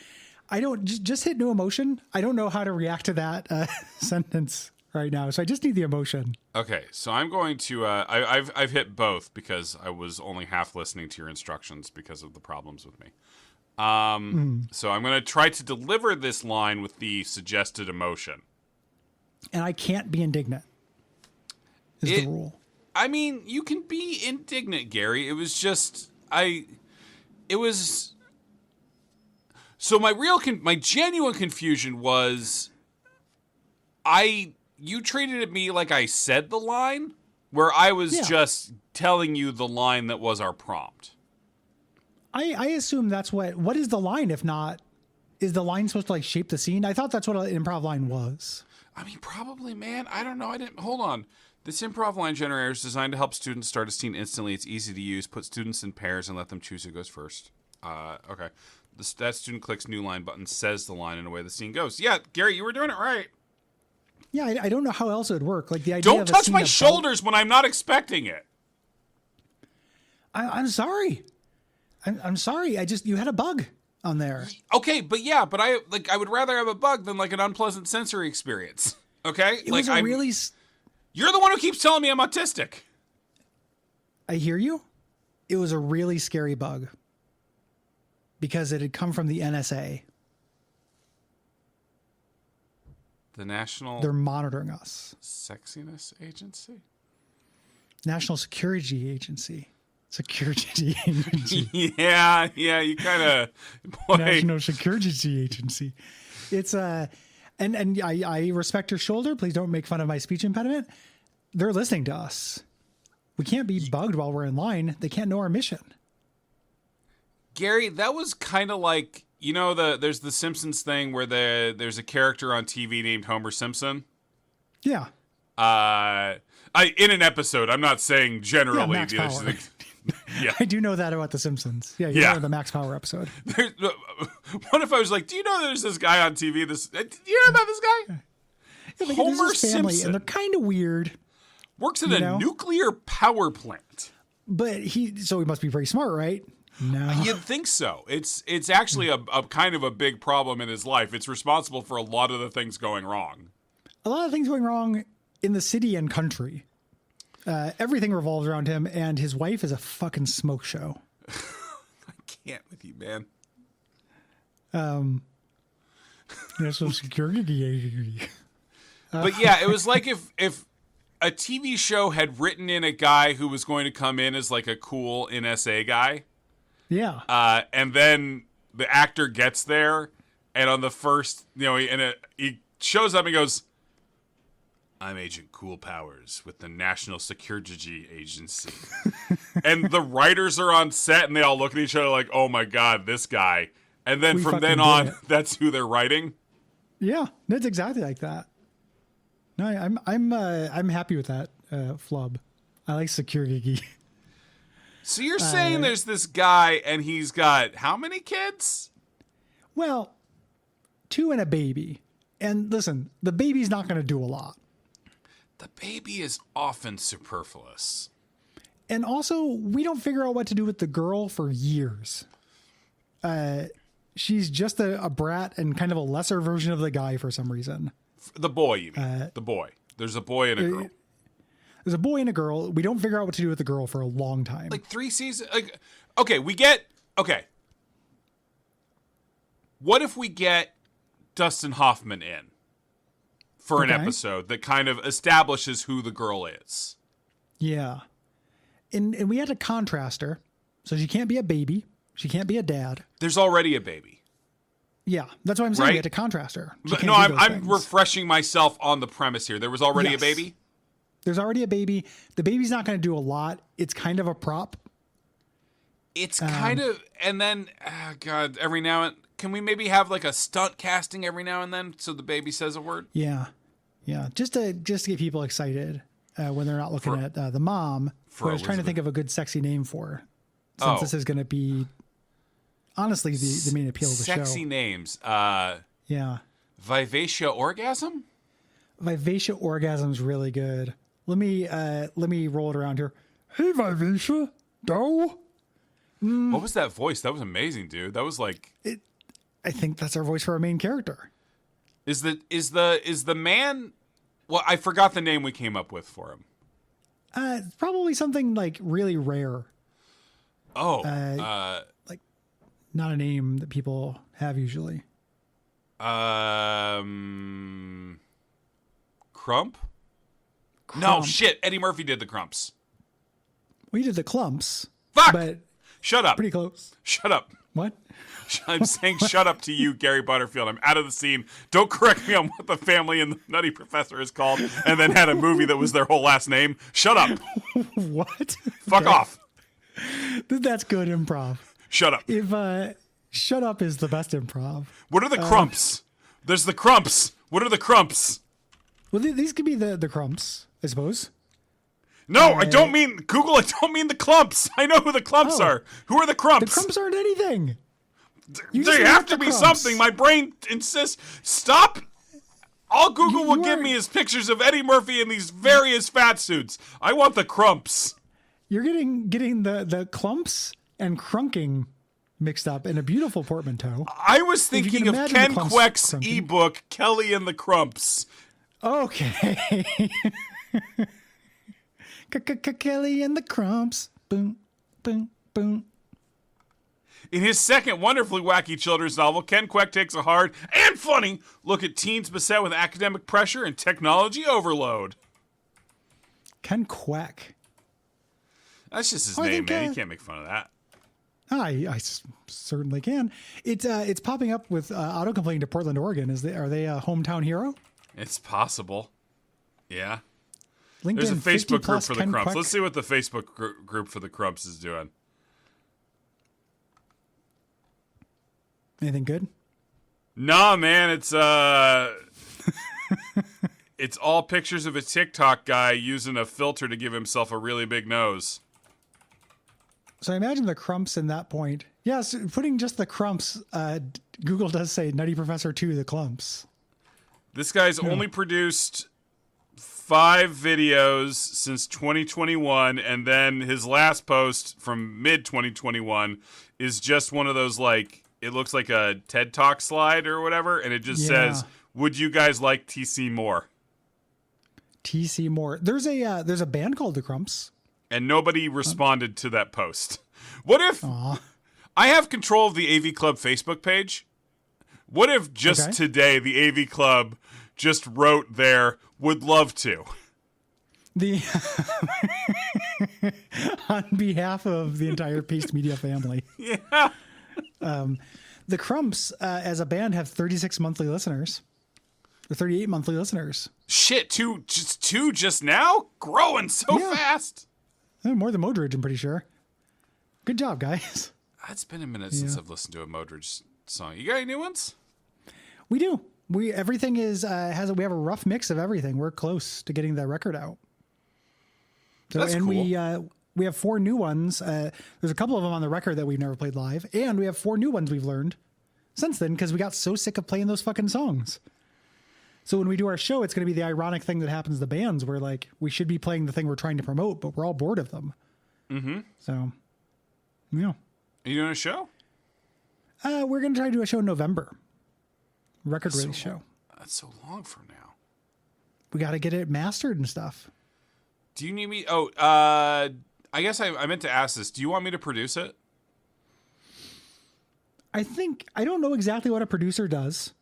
Speaker 2: don't just hit new emotion. I don't know how to react to that sentence right now, so I just need the emotion.
Speaker 1: Okay, so I'm going to. I've hit both because I was only half listening to your instructions because of the problems with me. So I'm going to try to deliver this line with the suggested emotion. And
Speaker 2: I can't be indignant. Is the rule.
Speaker 1: I mean, you can be indignant, Gary. It was just So my genuine confusion was you treated me like I said the line, where I was just telling you the line that was our prompt.
Speaker 2: I assume that's what is the line if not, is the line supposed to like shape the scene? I thought that's what an improv line was.
Speaker 1: I mean, probably, man. I don't know. Hold on. This improv line generator is designed to help students start a scene instantly. It's easy to use. Put students in pairs and let them choose who goes first. Okay. That student clicks new line button, says the line, and away the scene goes. Yeah, Gary, you were doing it right.
Speaker 2: Yeah, I don't know how else it would work. Like the idea
Speaker 1: Don't touch my shoulders when I'm not expecting it.
Speaker 2: I'm sorry. I'm sorry. You had a bug on there.
Speaker 1: Okay, but I would rather have a bug than like an unpleasant sensory experience. Okay?
Speaker 2: It was really...
Speaker 1: You're the one who keeps telling me I'm autistic.
Speaker 2: I hear you. It was a really scary bug because it had come from the NSA.
Speaker 1: The National...
Speaker 2: They're monitoring us.
Speaker 1: Sexiness Agency?
Speaker 2: National Security Agency. Security Agency.
Speaker 1: Yeah, you kind of...
Speaker 2: National Security Agency. It's and I respect your shoulder. Please don't make fun of my speech impediment. They're listening to us. We can't be bugged while we're in line. They can't know our mission.
Speaker 1: Gary, that was kind of like, there's the Simpsons thing where there's a character on TV named Homer Simpson.
Speaker 2: Yeah.
Speaker 1: In an episode, I'm not saying generally.
Speaker 2: Yeah, Max Power.
Speaker 1: Yeah.
Speaker 2: I do know that about The Simpsons. Yeah, you know the Max Power episode.
Speaker 1: What if I was like, do you know there's this guy on TV? Do you know about this guy?
Speaker 2: Yeah,
Speaker 1: Homer
Speaker 2: family,
Speaker 1: Simpson.
Speaker 2: And they're kind of weird.
Speaker 1: Works at a nuclear power plant.
Speaker 2: But he must be very smart, right? No.
Speaker 1: You'd think so. It's actually a kind of a big problem in his life. It's responsible for a lot of the things going wrong.
Speaker 2: A lot of things going wrong in the city and country. Everything revolves around him, and his wife is a fucking smoke show.
Speaker 1: I can't with you, man.
Speaker 2: National Security.
Speaker 1: But yeah, it was like if a TV show had written in a guy who was going to come in as like a cool NSA guy.
Speaker 2: Yeah.
Speaker 1: And then the actor gets there, and on the first, he shows up and goes, I'm Agent Cool Powers with the National Security Agency. And the writers are on set, and they all look at each other like, oh my God, this guy. And then from then on, that's who they're writing.
Speaker 2: Yeah, it's exactly like that. No, I'm happy with that flub. I like security.
Speaker 1: So you're saying there's this guy, and he's got how many kids?
Speaker 2: Well, 2 and a baby. And listen, the baby's not going to do a lot.
Speaker 1: The baby is often superfluous.
Speaker 2: And also, we don't figure out what to do with the girl for years. She's just a brat and kind of a lesser version of the guy for some reason.
Speaker 1: The boy, you mean? The boy. There's a boy and a girl.
Speaker 2: There's a boy and a girl. We don't figure out what to do with the girl for a long time.
Speaker 1: Like 3 seasons? Okay. What if we get Dustin Hoffman in for an episode that kind of establishes who the girl is?
Speaker 2: Yeah. And we had to contrast her. So she can't be a baby. She can't be a dad.
Speaker 1: There's already a baby.
Speaker 2: Yeah. That's what I'm saying. Right? We had to contrast her.
Speaker 1: No, I'm refreshing myself on the premise here. There was already a baby?
Speaker 2: There's already a baby. The baby's not going to do a lot. It's kind of a prop.
Speaker 1: It's kind of, and then, God, every now and can we maybe have like a stunt casting every now and then so the baby says a word?
Speaker 2: Yeah. Just to get people excited when they're not looking at the mom, who I was trying to think of a good sexy name for, since this is going to be honestly the main appeal of the show.
Speaker 1: Sexy names. Vivacia Orgasm?
Speaker 2: Vivacia Orgasm's really good. Let me roll it around here. Hey, Vivacia. Do.
Speaker 1: What was that voice? That was amazing, dude. That was like...
Speaker 2: I think that's our voice for our main character.
Speaker 1: Is the man... Well, I forgot the name we came up with for him.
Speaker 2: Probably something like really rare.
Speaker 1: Oh.
Speaker 2: Like not a name that people have usually.
Speaker 1: Crump? No, shit. Eddie Murphy did the Crumps.
Speaker 2: We did the Clumps.
Speaker 1: Fuck!
Speaker 2: But
Speaker 1: shut up.
Speaker 2: Pretty close.
Speaker 1: Shut up.
Speaker 2: What?
Speaker 1: I'm saying shut up to you, Gary Butterfield. I'm out of the scene. Don't correct me on what the family in the Nutty Professor is called, and then had a movie that was their whole last name. Shut up.
Speaker 2: What?
Speaker 1: Fuck off.
Speaker 2: That's good improv.
Speaker 1: Shut up.
Speaker 2: If shut up is the best improv.
Speaker 1: What are the crumps? There's the crumps. What are the crumps?
Speaker 2: Well, these could be the crumps, I suppose.
Speaker 1: No, I don't mean Google. I don't mean the clumps. I know who the clumps are. Who are the crumps?
Speaker 2: The crumps aren't anything.
Speaker 1: They have to be something. My brain insists. Stop. All Google will give me is pictures of Eddie Murphy in these various fat suits. I want the crumps.
Speaker 2: You're getting the clumps and crunking mixed up in a beautiful portmanteau.
Speaker 1: I was thinking of Ken Kwek's ebook, Kelly and the Crumps.
Speaker 2: Okay. Kelly and the Crumps. Boom, boom, boom.
Speaker 1: In his second wonderfully wacky children's novel, Ken Kwek takes a hard and funny look at teens beset with academic pressure and technology overload.
Speaker 2: Ken Kwek.
Speaker 1: That's just his name, man. You can't make fun of that.
Speaker 2: I certainly can. It's popping up with autocompleting to Portland, Oregon. Are they a hometown hero?
Speaker 1: It's possible. Yeah.
Speaker 2: LinkedIn,
Speaker 1: there's a Facebook group for the
Speaker 2: Ken
Speaker 1: Crumps.
Speaker 2: Kwek.
Speaker 1: Let's see what the Facebook group for the Crumps is doing.
Speaker 2: Anything good?
Speaker 1: Nah, man. It's it's all pictures of a TikTok guy using a filter to give himself a really big nose.
Speaker 2: So I imagine the Crumps in that point. Yes, putting just the Crumps, Google does say Nutty Professor 2, the Clumps.
Speaker 1: This guy's only produced 5 videos since 2021, and then his last post from mid-2021 is just one of those, like, it looks like a TED Talk slide or whatever, and it just says, would you guys like TC Moore?
Speaker 2: TC Moore. There's a band called the Crumps.
Speaker 1: And nobody responded to that post. What if I have control of the AV Club Facebook page? What if just today the AV Club just wrote there, would love to? On
Speaker 2: behalf of the entire Paste Media family.
Speaker 1: Yeah.
Speaker 2: The Crumps, as a band, have 36 monthly listeners. Or 38 monthly listeners.
Speaker 1: Shit, two just now? Growing so fast.
Speaker 2: More than Modridge, I'm pretty sure. Good job, guys.
Speaker 1: It's been a minute since I've listened to a Modridge song. You got any new ones?
Speaker 2: We do. Everything is we have a rough mix of everything. We're close to getting that record out. So,
Speaker 1: That's cool.
Speaker 2: We have 4 new ones. There's a couple of them on the record that we've never played live, and we have 4 new ones we've learned since then because we got so sick of playing those fucking songs. So when we do our show, it's going to be the ironic thing that happens to bands where, like, we should be playing the thing we're trying to promote, but we're all bored of them.
Speaker 1: Mm-hmm.
Speaker 2: So, yeah.
Speaker 1: Are you doing a show?
Speaker 2: We're going to try to do a show in November. Record release show.
Speaker 1: That's so long from now.
Speaker 2: We got to get it mastered and stuff.
Speaker 1: Do you need me? Oh, I guess I meant to ask this. Do you want me to produce it?
Speaker 2: I don't know exactly what a producer does.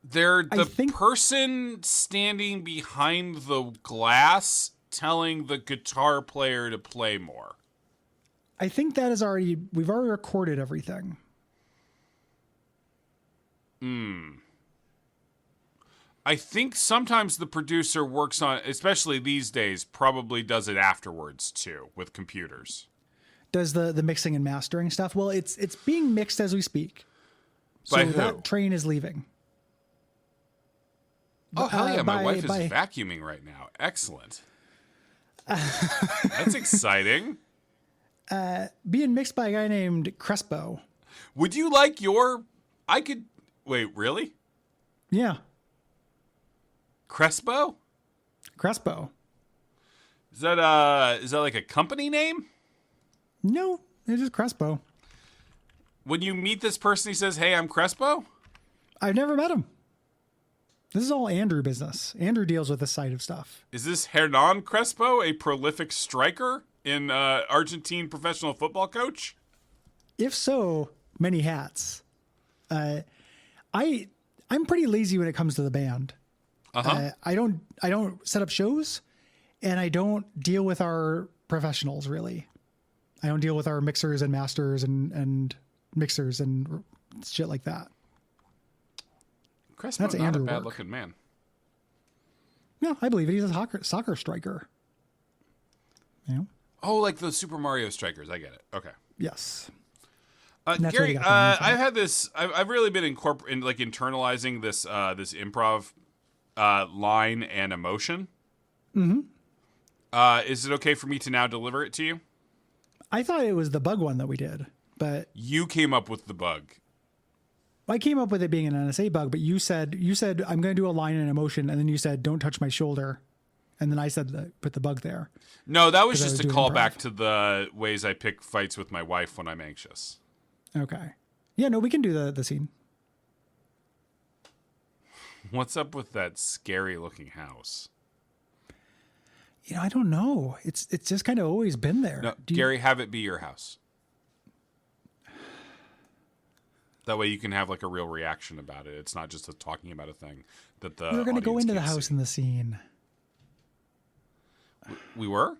Speaker 1: They're the person standing behind the glass telling the guitar player to play more.
Speaker 2: I think that is we've already recorded everything.
Speaker 1: I think sometimes the producer works on, especially these days, probably does it afterwards too with computers.
Speaker 2: Does the mixing and mastering stuff? Well, it's being mixed as we speak.
Speaker 1: By
Speaker 2: so
Speaker 1: who?
Speaker 2: That train is leaving.
Speaker 1: Oh, hell yeah. My wife is vacuuming right now. Excellent. That's exciting.
Speaker 2: Being mixed by a guy named Crespo.
Speaker 1: Would you like wait, really?
Speaker 2: Yeah.
Speaker 1: Crespo?
Speaker 2: Crespo.
Speaker 1: Is that like a company name?
Speaker 2: No, it's just Crespo.
Speaker 1: When you meet this person, he says, "Hey, I'm Crespo."
Speaker 2: I've never met him. This is all Andrew business. Andrew deals with this side of stuff.
Speaker 1: Is this Hernan Crespo, a prolific striker in Argentine professional football coach?
Speaker 2: If so, many hats. I'm pretty lazy when it comes to the band. I don't set up shows, and I don't deal with our professionals really. I don't deal with our mixers and masters and mixers and shit like that.
Speaker 1: Crestmo's not Andrew a bad looking man.
Speaker 2: No, I believe it. He's a soccer striker. You know?
Speaker 1: Oh, like the Super Mario strikers. I get it. Okay.
Speaker 2: Yes.
Speaker 1: Gary, I've had this. I've really been internalizing this this improv line and emotion.
Speaker 2: Mm-hmm.
Speaker 1: Is it okay for me to now deliver it to you?
Speaker 2: I thought it was the bug one that we did, but
Speaker 1: you came up with the bug.
Speaker 2: I came up with it being an NSA bug, but you said I'm going to do a line and emotion, and then you said don't touch my shoulder, and then I said put the bug there.
Speaker 1: No, that was just a callback to the ways I pick fights with my wife when I'm anxious.
Speaker 2: Okay. Yeah, no, we can do the scene.
Speaker 1: What's up with that scary looking house?
Speaker 2: You know, I don't know. It's just kind of always been there.
Speaker 1: No, Gary, have it be your house. That way you can have like a real reaction about it. It's not just talking about a thing that the
Speaker 2: we're going to go into the
Speaker 1: can't
Speaker 2: house
Speaker 1: see.
Speaker 2: in the scene.
Speaker 1: We were?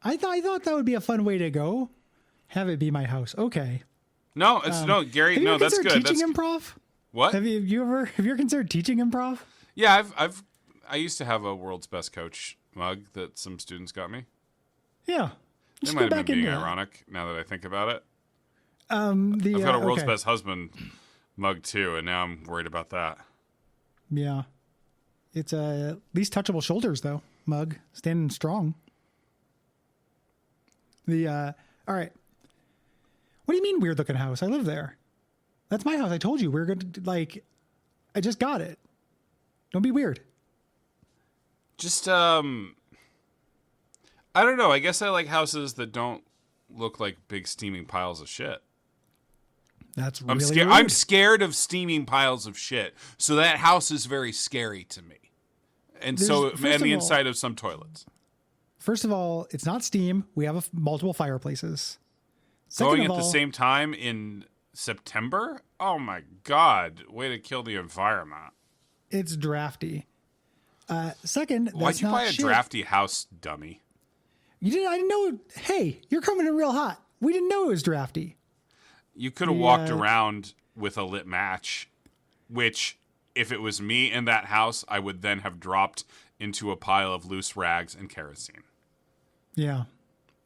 Speaker 2: I thought that would be a fun way to go. Have it be my house. Okay.
Speaker 1: No, it's no, Gary. No, that's good.
Speaker 2: Teaching improv?
Speaker 1: What?
Speaker 2: Have you ever considered teaching improv?
Speaker 1: Yeah, I used to have a world's best coach mug that some students got me.
Speaker 2: Yeah.
Speaker 1: It might have been being ironic now that I think about it.
Speaker 2: I've
Speaker 1: got a world's best husband mug too, and now I'm worried about that.
Speaker 2: Yeah. It's at least touchable shoulders though. Mug standing strong. All right. What do you mean weird looking house? I live there. That's my house. I told you we're going to I just got it. Don't be weird.
Speaker 1: Just I don't know. I guess I like houses that don't look like big steaming piles of shit.
Speaker 2: That's
Speaker 1: I'm
Speaker 2: really
Speaker 1: scared.
Speaker 2: rude.
Speaker 1: I'm scared of steaming piles of shit. So that house is very scary to me. And the inside of some toilets.
Speaker 2: First of all, it's not steam. We have multiple fireplaces.
Speaker 1: Going at the same time in September? Oh my God. Way to kill the environment.
Speaker 2: It's drafty. Second,
Speaker 1: why'd you buy a drafty house, dummy?
Speaker 2: I didn't know. Hey, you're coming in real hot. We didn't know it was drafty.
Speaker 1: You could have walked around with a lit match, which, if it was me in that house, I would then have dropped into a pile of loose rags and kerosene.
Speaker 2: Yeah.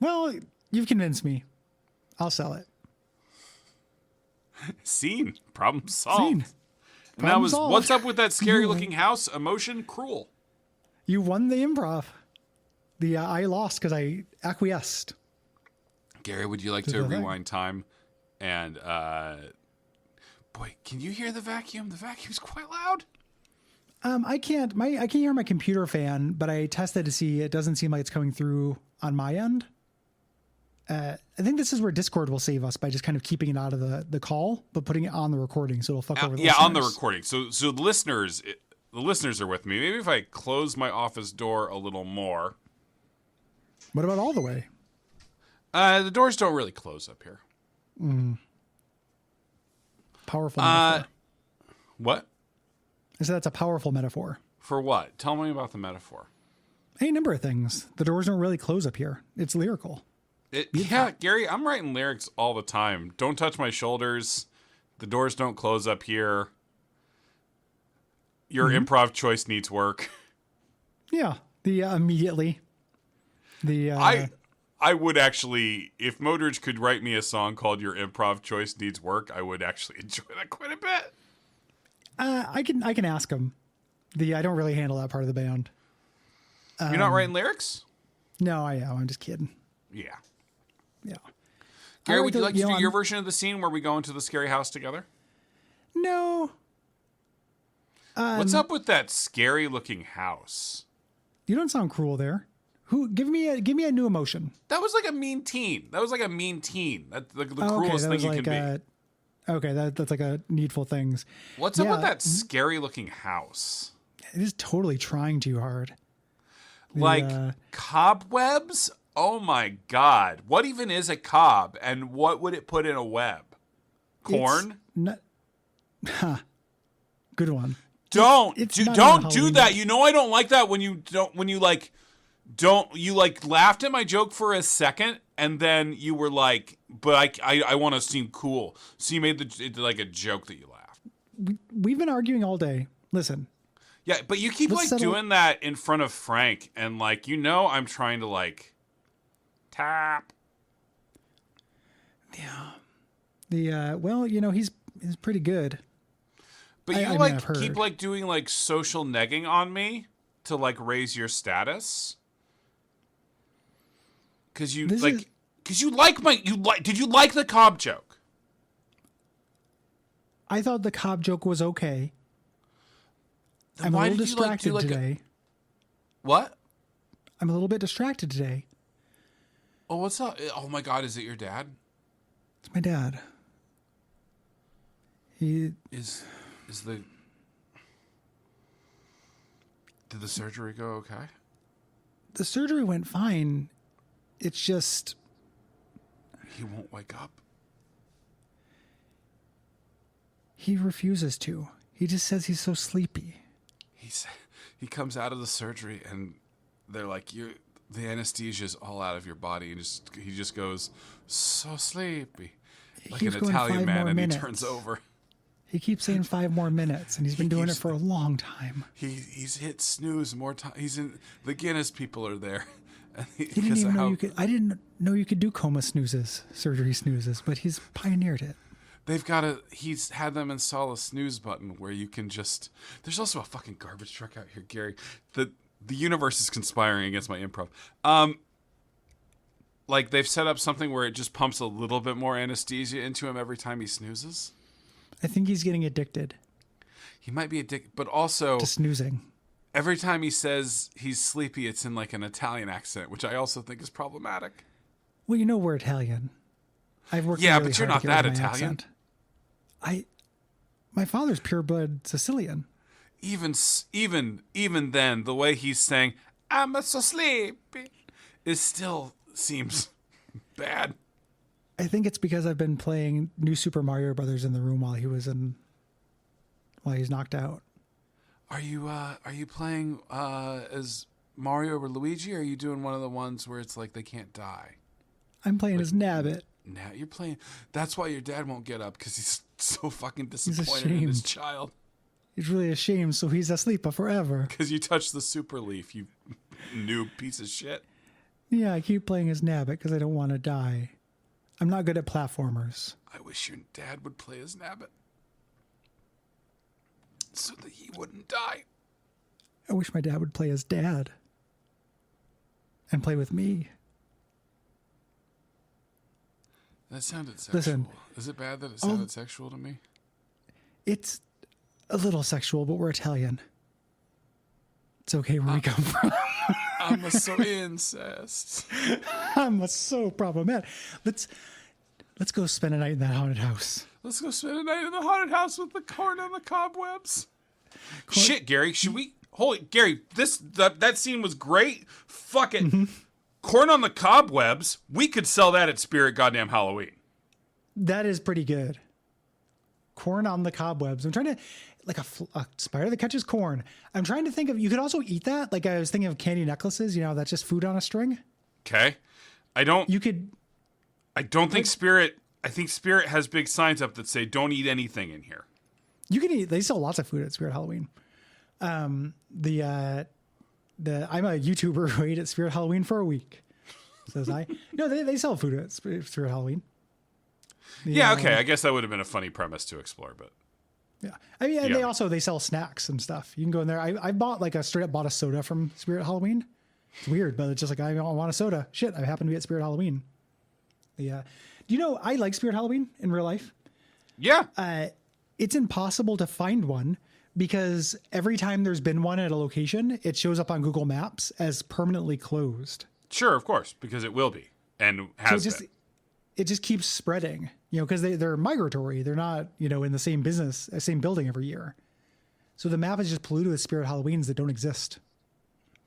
Speaker 2: Well, you've convinced me. I'll sell it.
Speaker 1: Scene. Problem solved.
Speaker 2: Scene.
Speaker 1: And that was solved. What's up with that scary looking house? Emotion? Cruel.
Speaker 2: You won the improv. I lost because I acquiesced.
Speaker 1: Gary, would you like to rewind time? And, boy, can you hear the vacuum? The vacuum's quite loud.
Speaker 2: I can't hear my computer fan, but I tested to see it doesn't seem like it's coming through on my end. I think this is where Discord will save us by just kind of keeping it out of the call, but putting it on the recording so it'll fuck over the listeners.
Speaker 1: On the recording. So the listeners are with me. Maybe if I close my office door a little more.
Speaker 2: What about all the way?
Speaker 1: The doors don't really close up here.
Speaker 2: Powerful metaphor.
Speaker 1: What?
Speaker 2: I said that's a powerful metaphor.
Speaker 1: For what? Tell me about the metaphor.
Speaker 2: A number of things. The doors don't really close up here. It's lyrical.
Speaker 1: Yeah, Gary, I'm writing lyrics all the time. Don't touch my shoulders. The doors don't close up here. Your improv choice needs work.
Speaker 2: Yeah. The immediately.
Speaker 1: I would actually, if Modridge could write me a song called Your Improv Choice Needs Work, I would actually enjoy that quite a bit.
Speaker 2: I can ask him. I don't really handle that part of the band.
Speaker 1: You're not writing lyrics?
Speaker 2: No, I am. I'm just kidding.
Speaker 1: Yeah.
Speaker 2: Yeah.
Speaker 1: Gary, would you like to do your version of the scene where we go into the scary house together?
Speaker 2: No.
Speaker 1: What's up with that scary looking house?
Speaker 2: You don't sound cruel there. Give me a new emotion.
Speaker 1: That was like a mean teen. That's the cruelest thing you can be.
Speaker 2: Okay, that's like a needful things.
Speaker 1: What's up with that scary looking house?
Speaker 2: It is totally trying too hard.
Speaker 1: Cobwebs? Oh my God. What even is a cob and what would it put in a web? Corn?
Speaker 2: Good one.
Speaker 1: Don't do that. You know I don't like that when you you like laughed at my joke for a second, and then you were like, but I want to seem cool. So you made it like a joke that you laughed.
Speaker 2: We've been arguing all day. Listen.
Speaker 1: Yeah, but you keep doing that in front of Frank, and like, I'm trying to like tap.
Speaker 2: Yeah. Well, he's pretty good.
Speaker 1: But you keep like doing like social negging on me to like raise your status. Cause you did you like the Cobb joke?
Speaker 2: I thought the Cobb joke was okay.
Speaker 1: Then
Speaker 2: I'm a little distracted today.
Speaker 1: What?
Speaker 2: I'm a little bit distracted today.
Speaker 1: Oh, what's up? Oh my God, is it your dad?
Speaker 2: It's my dad. He
Speaker 1: did the surgery go okay?
Speaker 2: The surgery went fine. It's just
Speaker 1: he won't wake up.
Speaker 2: He refuses to. He just says he's so sleepy.
Speaker 1: He comes out of the surgery and they're like, the anesthesia is all out of your body, and he just goes, so sleepy, like an Italian man, and he turns over.
Speaker 2: He keeps saying 5 more minutes, and he's been doing it for a long time.
Speaker 1: He's hit snooze more time. He's in the Guinness people are there.
Speaker 2: He didn't even know you could. I didn't know you could do coma snoozes, surgery snoozes, but he's pioneered it.
Speaker 1: He's had them install a snooze button where you can just. There's also a fucking garbage truck out here, Gary. The universe is conspiring against my improv. Like they've set up something where it just pumps a little bit more anesthesia into him every time he snoozes.
Speaker 2: I think he's getting addicted.
Speaker 1: He might be addicted, but also
Speaker 2: to snoozing.
Speaker 1: Every time he says he's sleepy, it's in like an Italian accent, which I also think is problematic.
Speaker 2: Well, we're Italian. I've worked.
Speaker 1: Yeah,
Speaker 2: really
Speaker 1: but you're not that Italian.
Speaker 2: My father's pureblood Sicilian.
Speaker 1: Even then, the way he's saying "I'm so sleepy," it still seems bad.
Speaker 2: I think it's because I've been playing New Super Mario Brothers in the room while he's knocked out. Are
Speaker 1: you playing as Mario or Luigi, or are you doing one of the ones where it's like they can't die?
Speaker 2: I'm playing as Nabbit.
Speaker 1: Now you're playing. That's why your dad won't get up, because he's so fucking disappointed in his child.
Speaker 2: He's really ashamed, so he's asleep forever.
Speaker 1: Because you touched the super leaf, you noob piece of shit.
Speaker 2: Yeah, I keep playing as Nabbit because I don't want to die. I'm not good at platformers.
Speaker 1: I wish your dad would play as Nabbit, so that he wouldn't die.
Speaker 2: I wish my dad would play as Dad. And play with me.
Speaker 1: That sounded sexual.
Speaker 2: Listen,
Speaker 1: is it bad that it sounded sexual to me?
Speaker 2: It's a little sexual, but we're Italian. It's okay where we come from.
Speaker 1: I'm so incest.
Speaker 2: I'm so problematic. Let's go spend a night in that haunted house.
Speaker 1: Let's go spend a night in the haunted house with the corn on the cobwebs. Shit, Gary, should we? Holy Gary, that scene was great. Fuck it. Mm-hmm. Corn on the cobwebs. We could sell that at Spirit Goddamn Halloween.
Speaker 2: That is pretty good. Corn on the cobwebs. I'm trying to, like a spider that catches corn. I'm trying to think of, you could also eat that. Like I was thinking of candy necklaces, that's just food on a string.
Speaker 1: Okay. I don't think Spirit, I think Spirit has big signs up that say don't eat anything in here.
Speaker 2: You can eat, they sell lots of food at Spirit Halloween. I'm a YouTuber who ate at Spirit Halloween for a week. Says I. No, they sell food at Spirit Halloween.
Speaker 1: Yeah, okay. I guess that would have been a funny premise to explore, but
Speaker 2: yeah. I mean, and they sell snacks and stuff. You can go in there. I bought straight up bought a soda from Spirit Halloween. It's weird, but it's just like, I don't want a soda. Shit, I happen to be at Spirit Halloween. Yeah. I like Spirit Halloween in real life.
Speaker 1: Yeah.
Speaker 2: It's impossible to find one because every time there's been one at a location, it shows up on Google Maps as permanently closed.
Speaker 1: Sure, of course, because it will be and has been.
Speaker 2: It just keeps spreading, because they're migratory. They're not, in the same same building every year. So the map is just polluted with Spirit Halloweens that don't exist.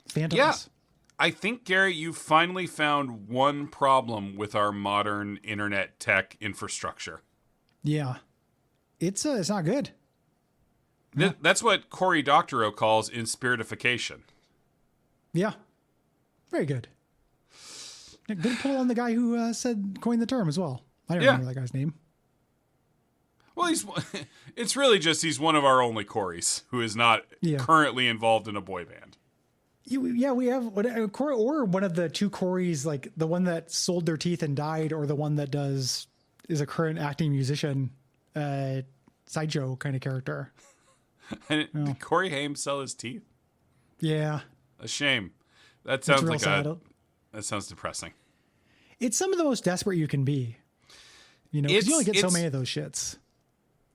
Speaker 2: Phantoms. Yeah.
Speaker 1: I think, Gary, you finally found one problem with our modern internet tech infrastructure.
Speaker 2: Yeah. It's not good.
Speaker 1: That's what Cory Doctorow calls inspiritification.
Speaker 2: Yeah. Very good. Good pull on the guy who coined the term as well. I don't remember that guy's name.
Speaker 1: Well, it's really just he's one of our only Corys who is not currently involved in a boy band.
Speaker 2: Yeah, we have or one of the two Corys, like the one that sold their teeth and died, or the one that is a current acting musician, sideshow kind of character.
Speaker 1: Did Corey Haim sell his teeth?
Speaker 2: Yeah,
Speaker 1: a shame. That sounds like that sounds depressing.
Speaker 2: It's some of the most desperate you can be, because you only get so many of those shits.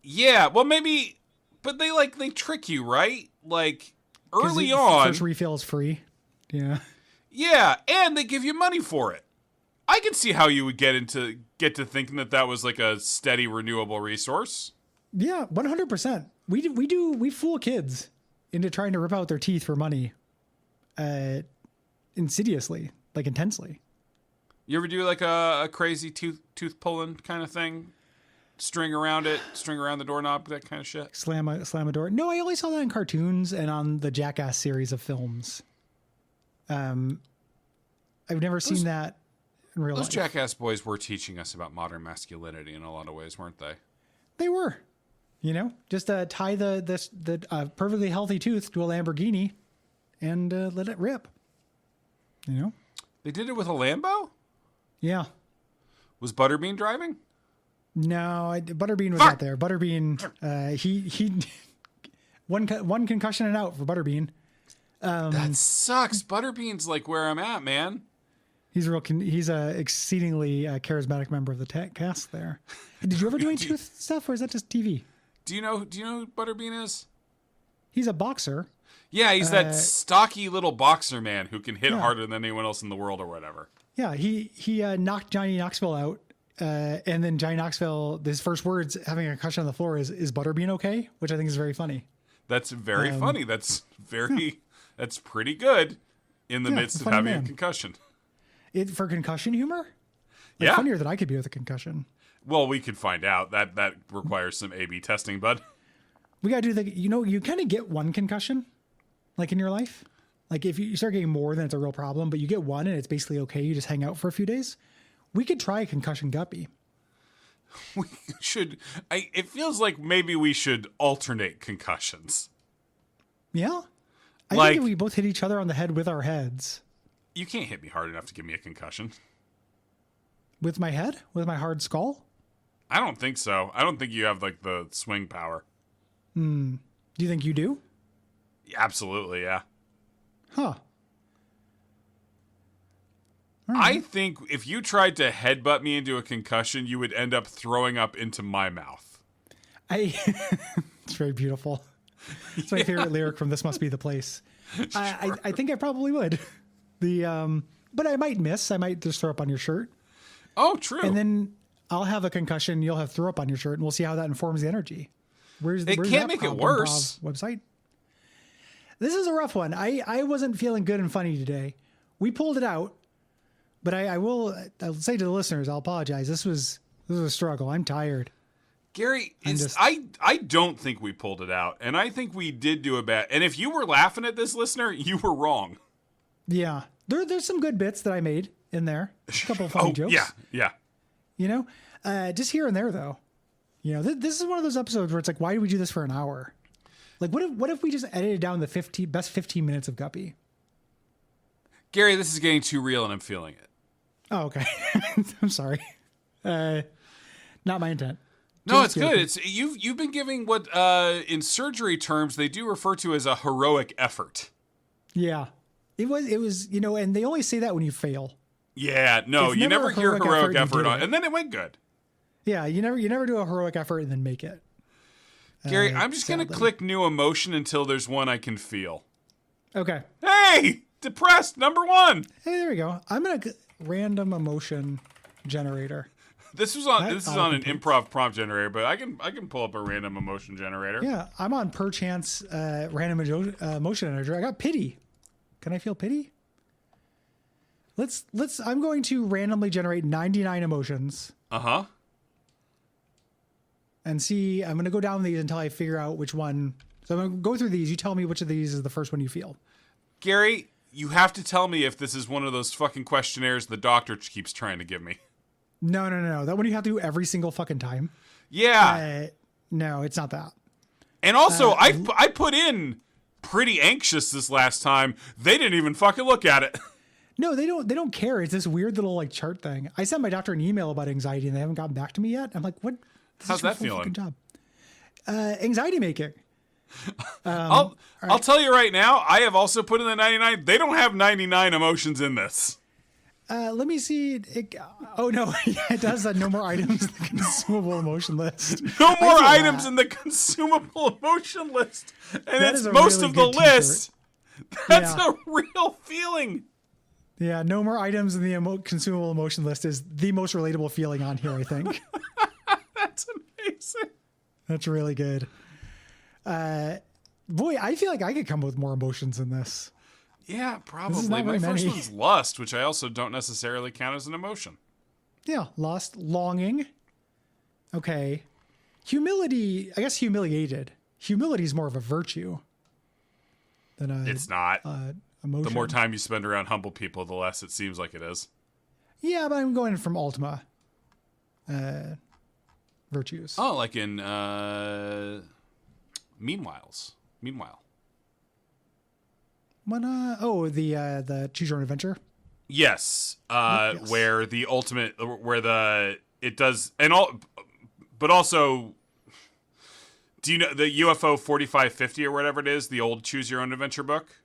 Speaker 1: Yeah, well, maybe, but they trick you, right? Like early on,
Speaker 2: first refill is free. Yeah.
Speaker 1: Yeah, and they give you money for it. I can see how you would get to thinking that was like a steady renewable resource.
Speaker 2: Yeah, 100%. We fool kids into trying to rip out their teeth for money, insidiously, like intensely.
Speaker 1: You ever do like a crazy tooth pulling kind of thing? String around the doorknob, that kind of shit.
Speaker 2: Slam a door. No, I only saw that in cartoons and on the Jackass series of films. I've never seen that in real life.
Speaker 1: Those Jackass boys were teaching us about modern masculinity in a lot of ways, weren't they?
Speaker 2: They were. Just tie the perfectly healthy tooth to a Lamborghini and let it rip.
Speaker 1: They did it with a Lambo?
Speaker 2: Yeah.
Speaker 1: Was Butterbean driving?
Speaker 2: No, Butterbean was not there. Butterbean, he one concussion and out for Butterbean.
Speaker 1: That sucks. Butterbean's like where I'm at, man.
Speaker 2: He's he's a exceedingly charismatic member of the cast there. Did you ever do any tooth stuff, or is that just TV?
Speaker 1: Do you know who Butterbean is?
Speaker 2: He's a boxer.
Speaker 1: Yeah, he's that stocky little boxer man who can hit harder than anyone else in the world or whatever.
Speaker 2: Yeah, he knocked Johnny Knoxville out. And then Johnny Knoxville, his first words having a concussion on the floor is Butterbean okay? Which I think is very funny.
Speaker 1: That's very funny. That's that's pretty good in the midst of having a concussion.
Speaker 2: For concussion humor?
Speaker 1: Like,
Speaker 2: funnier than I could be with a concussion.
Speaker 1: Well, we could find out. That requires some A/B testing, bud.
Speaker 2: We got to do you kind of get one concussion, like in your life. Like if you start getting more, then it's a real problem, but you get one and it's basically okay. You just hang out for a few days. We could try a concussion guppy.
Speaker 1: We should. It feels like maybe we should alternate concussions.
Speaker 2: Yeah? I think if we both hit each other on the head with our heads.
Speaker 1: You can't hit me hard enough to give me a concussion.
Speaker 2: With my head? With my hard skull?
Speaker 1: I don't think so. I don't think you have like the swing power.
Speaker 2: Do you think you do?
Speaker 1: Absolutely, yeah.
Speaker 2: Huh.
Speaker 1: I think if you tried to headbutt me into a concussion, you would end up throwing up into my mouth.
Speaker 2: It's very beautiful. It's my favorite lyric from This Must Be the Place. I think I probably would. But I might miss. I might just throw up on your shirt.
Speaker 1: Oh, true.
Speaker 2: And then I'll have a concussion. You'll have throw up on your shirt, and we'll see how that informs the energy. Where's
Speaker 1: can't make it worse.
Speaker 2: Website. This is a rough one. I wasn't feeling good and funny today. We pulled it out. But I'll say to the listeners, I'll apologize. This was a struggle. I'm tired.
Speaker 1: Gary, I don't think we pulled it out, and I think we did do a bad. And if you were laughing at this, listener, you were wrong.
Speaker 2: Yeah, there's some good bits that I made in there. A couple of funny jokes.
Speaker 1: Yeah.
Speaker 2: Just here and there though. This is one of those episodes where it's like, why did we do this for an hour? Like, what if we just edited down the best 15 minutes of Guppy?
Speaker 1: Gary, this is getting too real, and I'm feeling it.
Speaker 2: Oh, okay. I'm sorry. Not my intent.
Speaker 1: No, it's good. It's you've been giving what in surgery terms they do refer to as a heroic effort.
Speaker 2: Yeah. It was, and they only say that when you fail.
Speaker 1: Yeah, no, you never hear heroic effort on, and then it went good.
Speaker 2: Yeah, you never do a heroic effort and then make it.
Speaker 1: Gary, I'm just going to click new emotion until there's one I can feel.
Speaker 2: Okay.
Speaker 1: Hey, depressed number 1.
Speaker 2: Hey, there we go. I'm going to random emotion generator.
Speaker 1: This is on an improv prompt generator, but I can pull up a random emotion generator.
Speaker 2: Yeah, I'm on perchance random emotion generator. I got pity. Can I feel pity? I'm going to randomly generate 99 emotions.
Speaker 1: Uh-huh.
Speaker 2: And see, I'm going to go down these until I figure out which one. So I'm going to go through these. You tell me which of these is the first one you feel.
Speaker 1: Gary, You have to tell me if this is one of those fucking questionnaires the doctor keeps trying to give me.
Speaker 2: No. That one you have to do every single fucking time.
Speaker 1: Yeah.
Speaker 2: No, it's not that.
Speaker 1: And also, I put in pretty anxious this last time. They didn't even fucking look at it.
Speaker 2: No, they don't care. It's this weird little like chart thing. I sent my doctor an email about anxiety and they haven't gotten back to me yet. I'm like, what?
Speaker 1: How's that feeling?
Speaker 2: Job. Anxiety making.
Speaker 1: I'll tell you right now, I have also put in the 99. They don't have 99 emotions in this.
Speaker 2: Let me see. Oh, no. Yeah, it does that no more items in the consumable emotion list.
Speaker 1: No more items in the consumable emotion list. And it's most really of the list. That's a real feeling.
Speaker 2: Yeah, no more items in the consumable emotion list is the most relatable feeling on here, I think.
Speaker 1: That's amazing.
Speaker 2: That's really good. Boy, I feel like I could come up with more emotions than this.
Speaker 1: Yeah, probably. My first one's lust, which I also don't necessarily count as an emotion.
Speaker 2: Yeah, lust, longing. Okay. Humility, I guess humiliated. Humility is more of a virtue than
Speaker 1: it's not.
Speaker 2: Emotion.
Speaker 1: The more time you spend around humble people, the less it seems like it is.
Speaker 2: Yeah, but I'm going from Ultima virtues.
Speaker 1: Oh, like in Meanwhile.
Speaker 2: What? The Choose Your Own Adventure.
Speaker 1: Yes,
Speaker 2: Yes.
Speaker 1: Where the ultimate, it does, and all, but also, do you know the UFO 4550 or whatever it is, the old Choose Your Own Adventure book?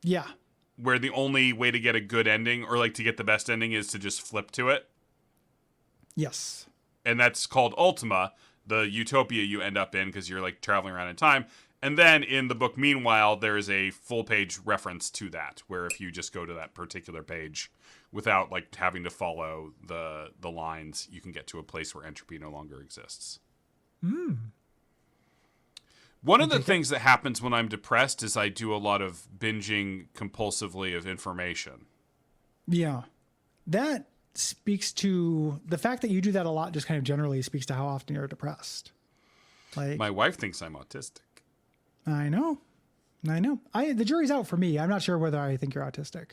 Speaker 2: Yeah.
Speaker 1: Where the only way to get a good ending, or like to get the best ending, is to just flip to it.
Speaker 2: Yes.
Speaker 1: And that's called Ultima, the utopia you end up in because you're like traveling around in time. And then in the book, Meanwhile, there is a full page reference to that, where if you just go to that particular page without like having to follow the lines, you can get to a place where entropy no longer exists. One of the things that happens when I'm depressed is I do a lot of binging compulsively of information.
Speaker 2: Yeah. That speaks to the fact that you do that a lot, just kind of generally speaks to how often you're depressed. Like,
Speaker 1: my wife thinks I'm autistic.
Speaker 2: I know. The jury's out for me. I'm not sure whether I think you're autistic,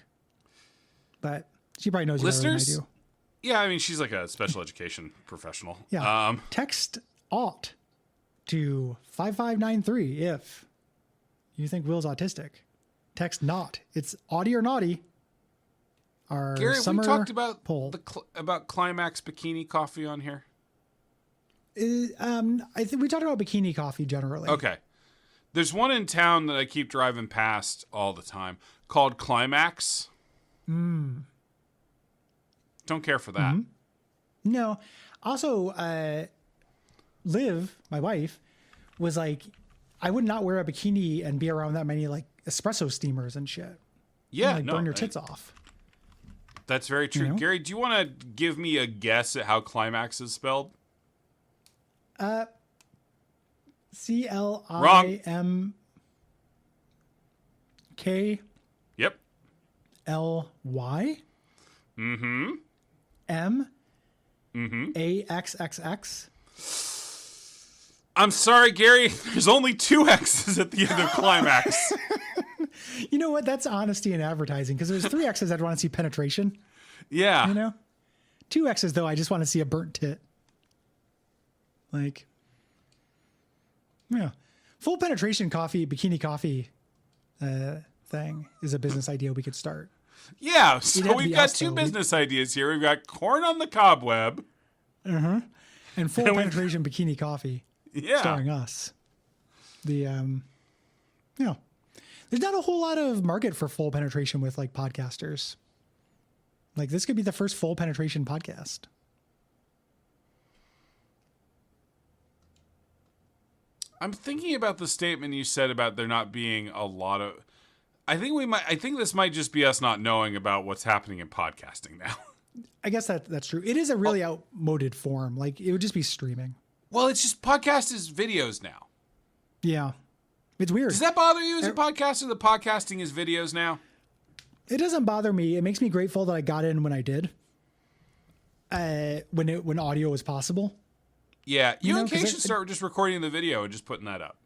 Speaker 2: but she probably knows you better than I do.
Speaker 1: Yeah, I mean, she's like a special education professional.
Speaker 2: Yeah. Text ought to 5593 if you think Will's autistic. Text not. It's Audie or Naughty. Our
Speaker 1: Gary,
Speaker 2: summer
Speaker 1: we talked about
Speaker 2: poll.
Speaker 1: About Climax Bikini Coffee on here.
Speaker 2: I think we talked about bikini coffee generally.
Speaker 1: Okay. There's one in town that I keep driving past all the time called Climax. Don't care for that.
Speaker 2: Mm-hmm. No. Also, Liv, my wife, was like, I would not wear a bikini and be around that many like espresso steamers and shit.
Speaker 1: Yeah,
Speaker 2: burn your tits off.
Speaker 1: That's very true.
Speaker 2: You know?
Speaker 1: Gary, do you want to give me a guess at how Climax is spelled?
Speaker 2: CLIMKLY.
Speaker 1: Yep.
Speaker 2: LY.
Speaker 1: Mm-hmm.
Speaker 2: M.
Speaker 1: Mm-hmm.
Speaker 2: AXXX.
Speaker 1: I'm sorry, Gary. There's only 2 X's at the end of Climax.
Speaker 2: You know what? That's honesty in advertising, because there's 3 X's I'd want to see penetration.
Speaker 1: Yeah.
Speaker 2: You know? 2 X's, though, I just want to see a burnt tit. Like, yeah. Full penetration coffee, bikini coffee thing is a business idea we could start.
Speaker 1: Yeah, so we've got 2 business ideas here. We've got corn on the cobweb.
Speaker 2: Uh-huh. And full penetration bikini coffee.
Speaker 1: Yeah.
Speaker 2: Starring us. There's not a whole lot of market for full penetration with like podcasters. Like this could be the first full penetration podcast.
Speaker 1: I'm thinking about the statement you said about there not being a lot of. I think this might just be us not knowing about what's happening in podcasting now.
Speaker 2: I guess that's true. It is a really outmoded form. Like it would just be streaming.
Speaker 1: Well, it's just podcast is videos now.
Speaker 2: Yeah. It's weird.
Speaker 1: Does that bother you as a podcaster that podcasting is videos now?
Speaker 2: It doesn't bother me. It makes me grateful that I got in when I did. When audio was possible.
Speaker 1: Yeah. You and Kay should start just recording the video and just putting that up.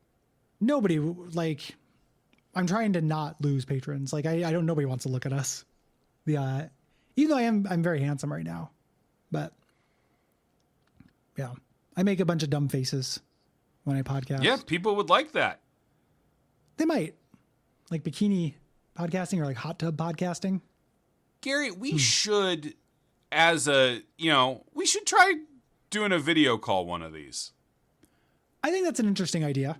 Speaker 2: Nobody, like, I'm trying to not lose patrons. Like I don't, nobody wants to look at us. Even though I'm very handsome right now, but yeah, I make a bunch of dumb faces when I podcast.
Speaker 1: Yeah, people would like that.
Speaker 2: They might like bikini podcasting or like hot tub podcasting.
Speaker 1: Gary, we should, we should try doing a video call one of these.
Speaker 2: I think that's an interesting idea.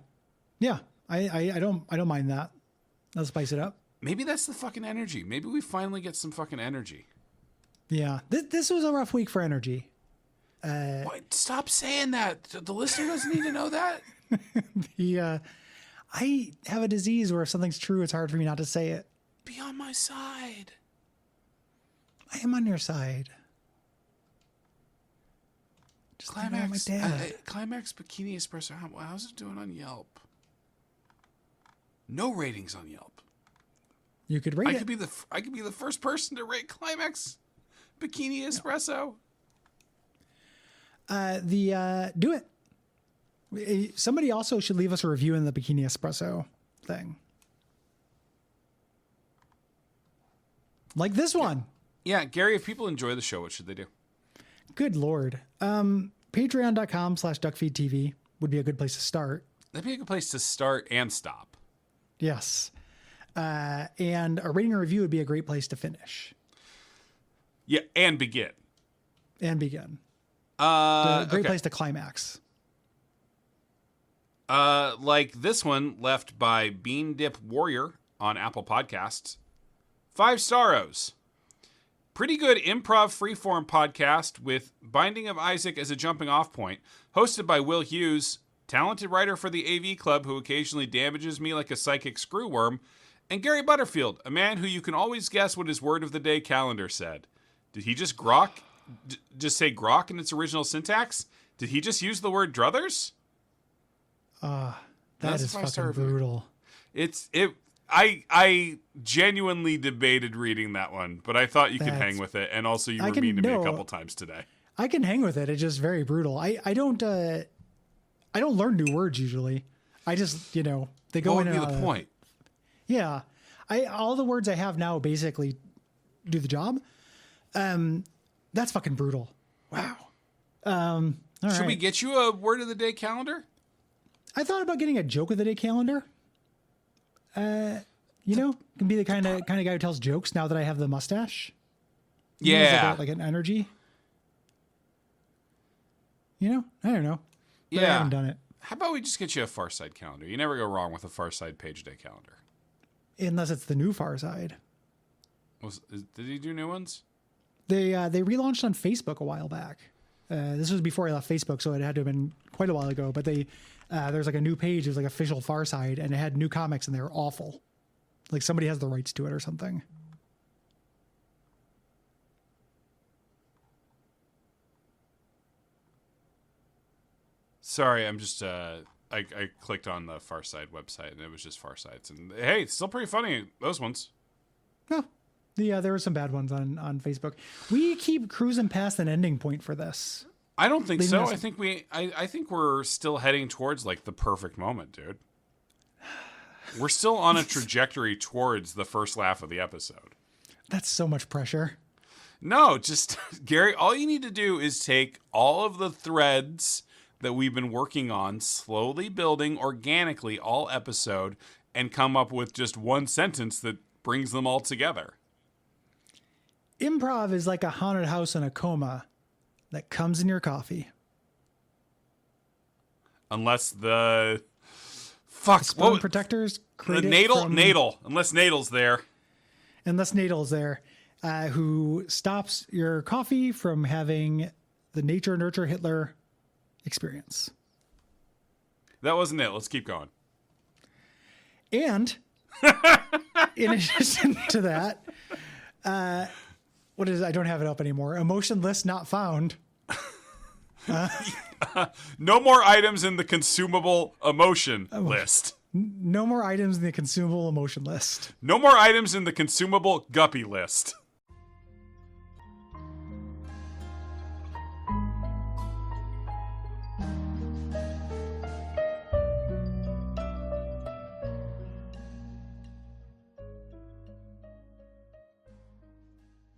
Speaker 2: Yeah, I don't mind that. Let's spice it up.
Speaker 1: Maybe that's the fucking energy. Maybe we finally get some fucking energy.
Speaker 2: Yeah, this was a rough week for energy.
Speaker 1: Stop saying that. The listener doesn't need to know that.
Speaker 2: I have a disease where if something's true, it's hard for me not to say it.
Speaker 1: Be on my side.
Speaker 2: I am on your side. Just
Speaker 1: Climax,
Speaker 2: like my dad.
Speaker 1: Climax Bikini Espresso. How's it doing on Yelp? No ratings on Yelp.
Speaker 2: You could rate it.
Speaker 1: I could be the first person to rate Climax Bikini Espresso.
Speaker 2: Do it. Somebody also should leave us a review in the Bikini Espresso thing. Like this one.
Speaker 1: Yeah, Gary, if people enjoy the show, what should they do?
Speaker 2: Good Lord. Patreon.com/Duckfeed.tv would be a good place to start.
Speaker 1: That'd be a good place to start and stop.
Speaker 2: Yes. And a rating and review would be a great place to finish.
Speaker 1: Yeah, and begin.
Speaker 2: Great place to climax.
Speaker 1: Like this one left by Bean Dip Warrior on Apple Podcasts. 5 stars. Pretty good improv freeform podcast with Binding of Isaac as a jumping off point, hosted by Will Hughes, talented writer for the AV Club who occasionally damages me like a psychic screwworm, and Gary Butterfield, a man who you can always guess what his word of the day calendar said. Did he just just say grok in its original syntax? Did he just use the word druthers?
Speaker 2: That is fucking brutal.
Speaker 1: I genuinely debated reading that one, but I thought you could hang with it, and also you were mean to me a couple times today.
Speaker 2: I can hang with it. It's just very brutal. I don't learn new words usually. I just, they go
Speaker 1: what
Speaker 2: in
Speaker 1: would be the point?
Speaker 2: Yeah. All the words I have now basically do the job. That's fucking brutal.
Speaker 1: Wow.
Speaker 2: Should
Speaker 1: we get you a word of the day calendar?
Speaker 2: I thought about getting a joke of the day calendar. Can be the kind of guy who tells jokes now that I have the mustache.
Speaker 1: Yeah.
Speaker 2: Like an energy. I don't know. But
Speaker 1: yeah.
Speaker 2: I haven't done it.
Speaker 1: How about we just get you a Far Side calendar? You never go wrong with a Far Side page day calendar.
Speaker 2: Unless it's the new Far Side.
Speaker 1: Did he do new ones?
Speaker 2: They relaunched on Facebook a while back. This was before I left Facebook, so it had to have been quite a while ago. But there's like a new page. It was like official Far Side, and it had new comics, and they were awful. Like somebody has the rights to it or something.
Speaker 1: Sorry, I'm just I clicked on the Far Side website, and it was just Far Sides. And hey, it's still pretty funny, those ones.
Speaker 2: No. Yeah, there were some bad ones on Facebook. We keep cruising past an ending point for this.
Speaker 1: I don't think so. I think we're still heading towards like the perfect moment, dude. We're still on a trajectory towards the first laugh of the episode.
Speaker 2: That's so much pressure.
Speaker 1: No, just Gary, all you need to do is take all of the threads that we've been working on, slowly building organically all episode, and come up with just one sentence that brings them all together.
Speaker 2: Improv is like a haunted house in a coma that comes in your coffee.
Speaker 1: Unless the
Speaker 2: sperm protectors create
Speaker 1: Nadal, unless Nadal's there.
Speaker 2: Unless Nadal's there, who stops your coffee from having the nature nurture Hitler experience.
Speaker 1: That wasn't it. Let's keep going.
Speaker 2: And in addition to that, what is it? I don't have it up anymore. Emotionless not found.
Speaker 1: No more items in the consumable emotion list.
Speaker 2: No more items in the consumable emotion list.
Speaker 1: No more items in the consumable Guppy list.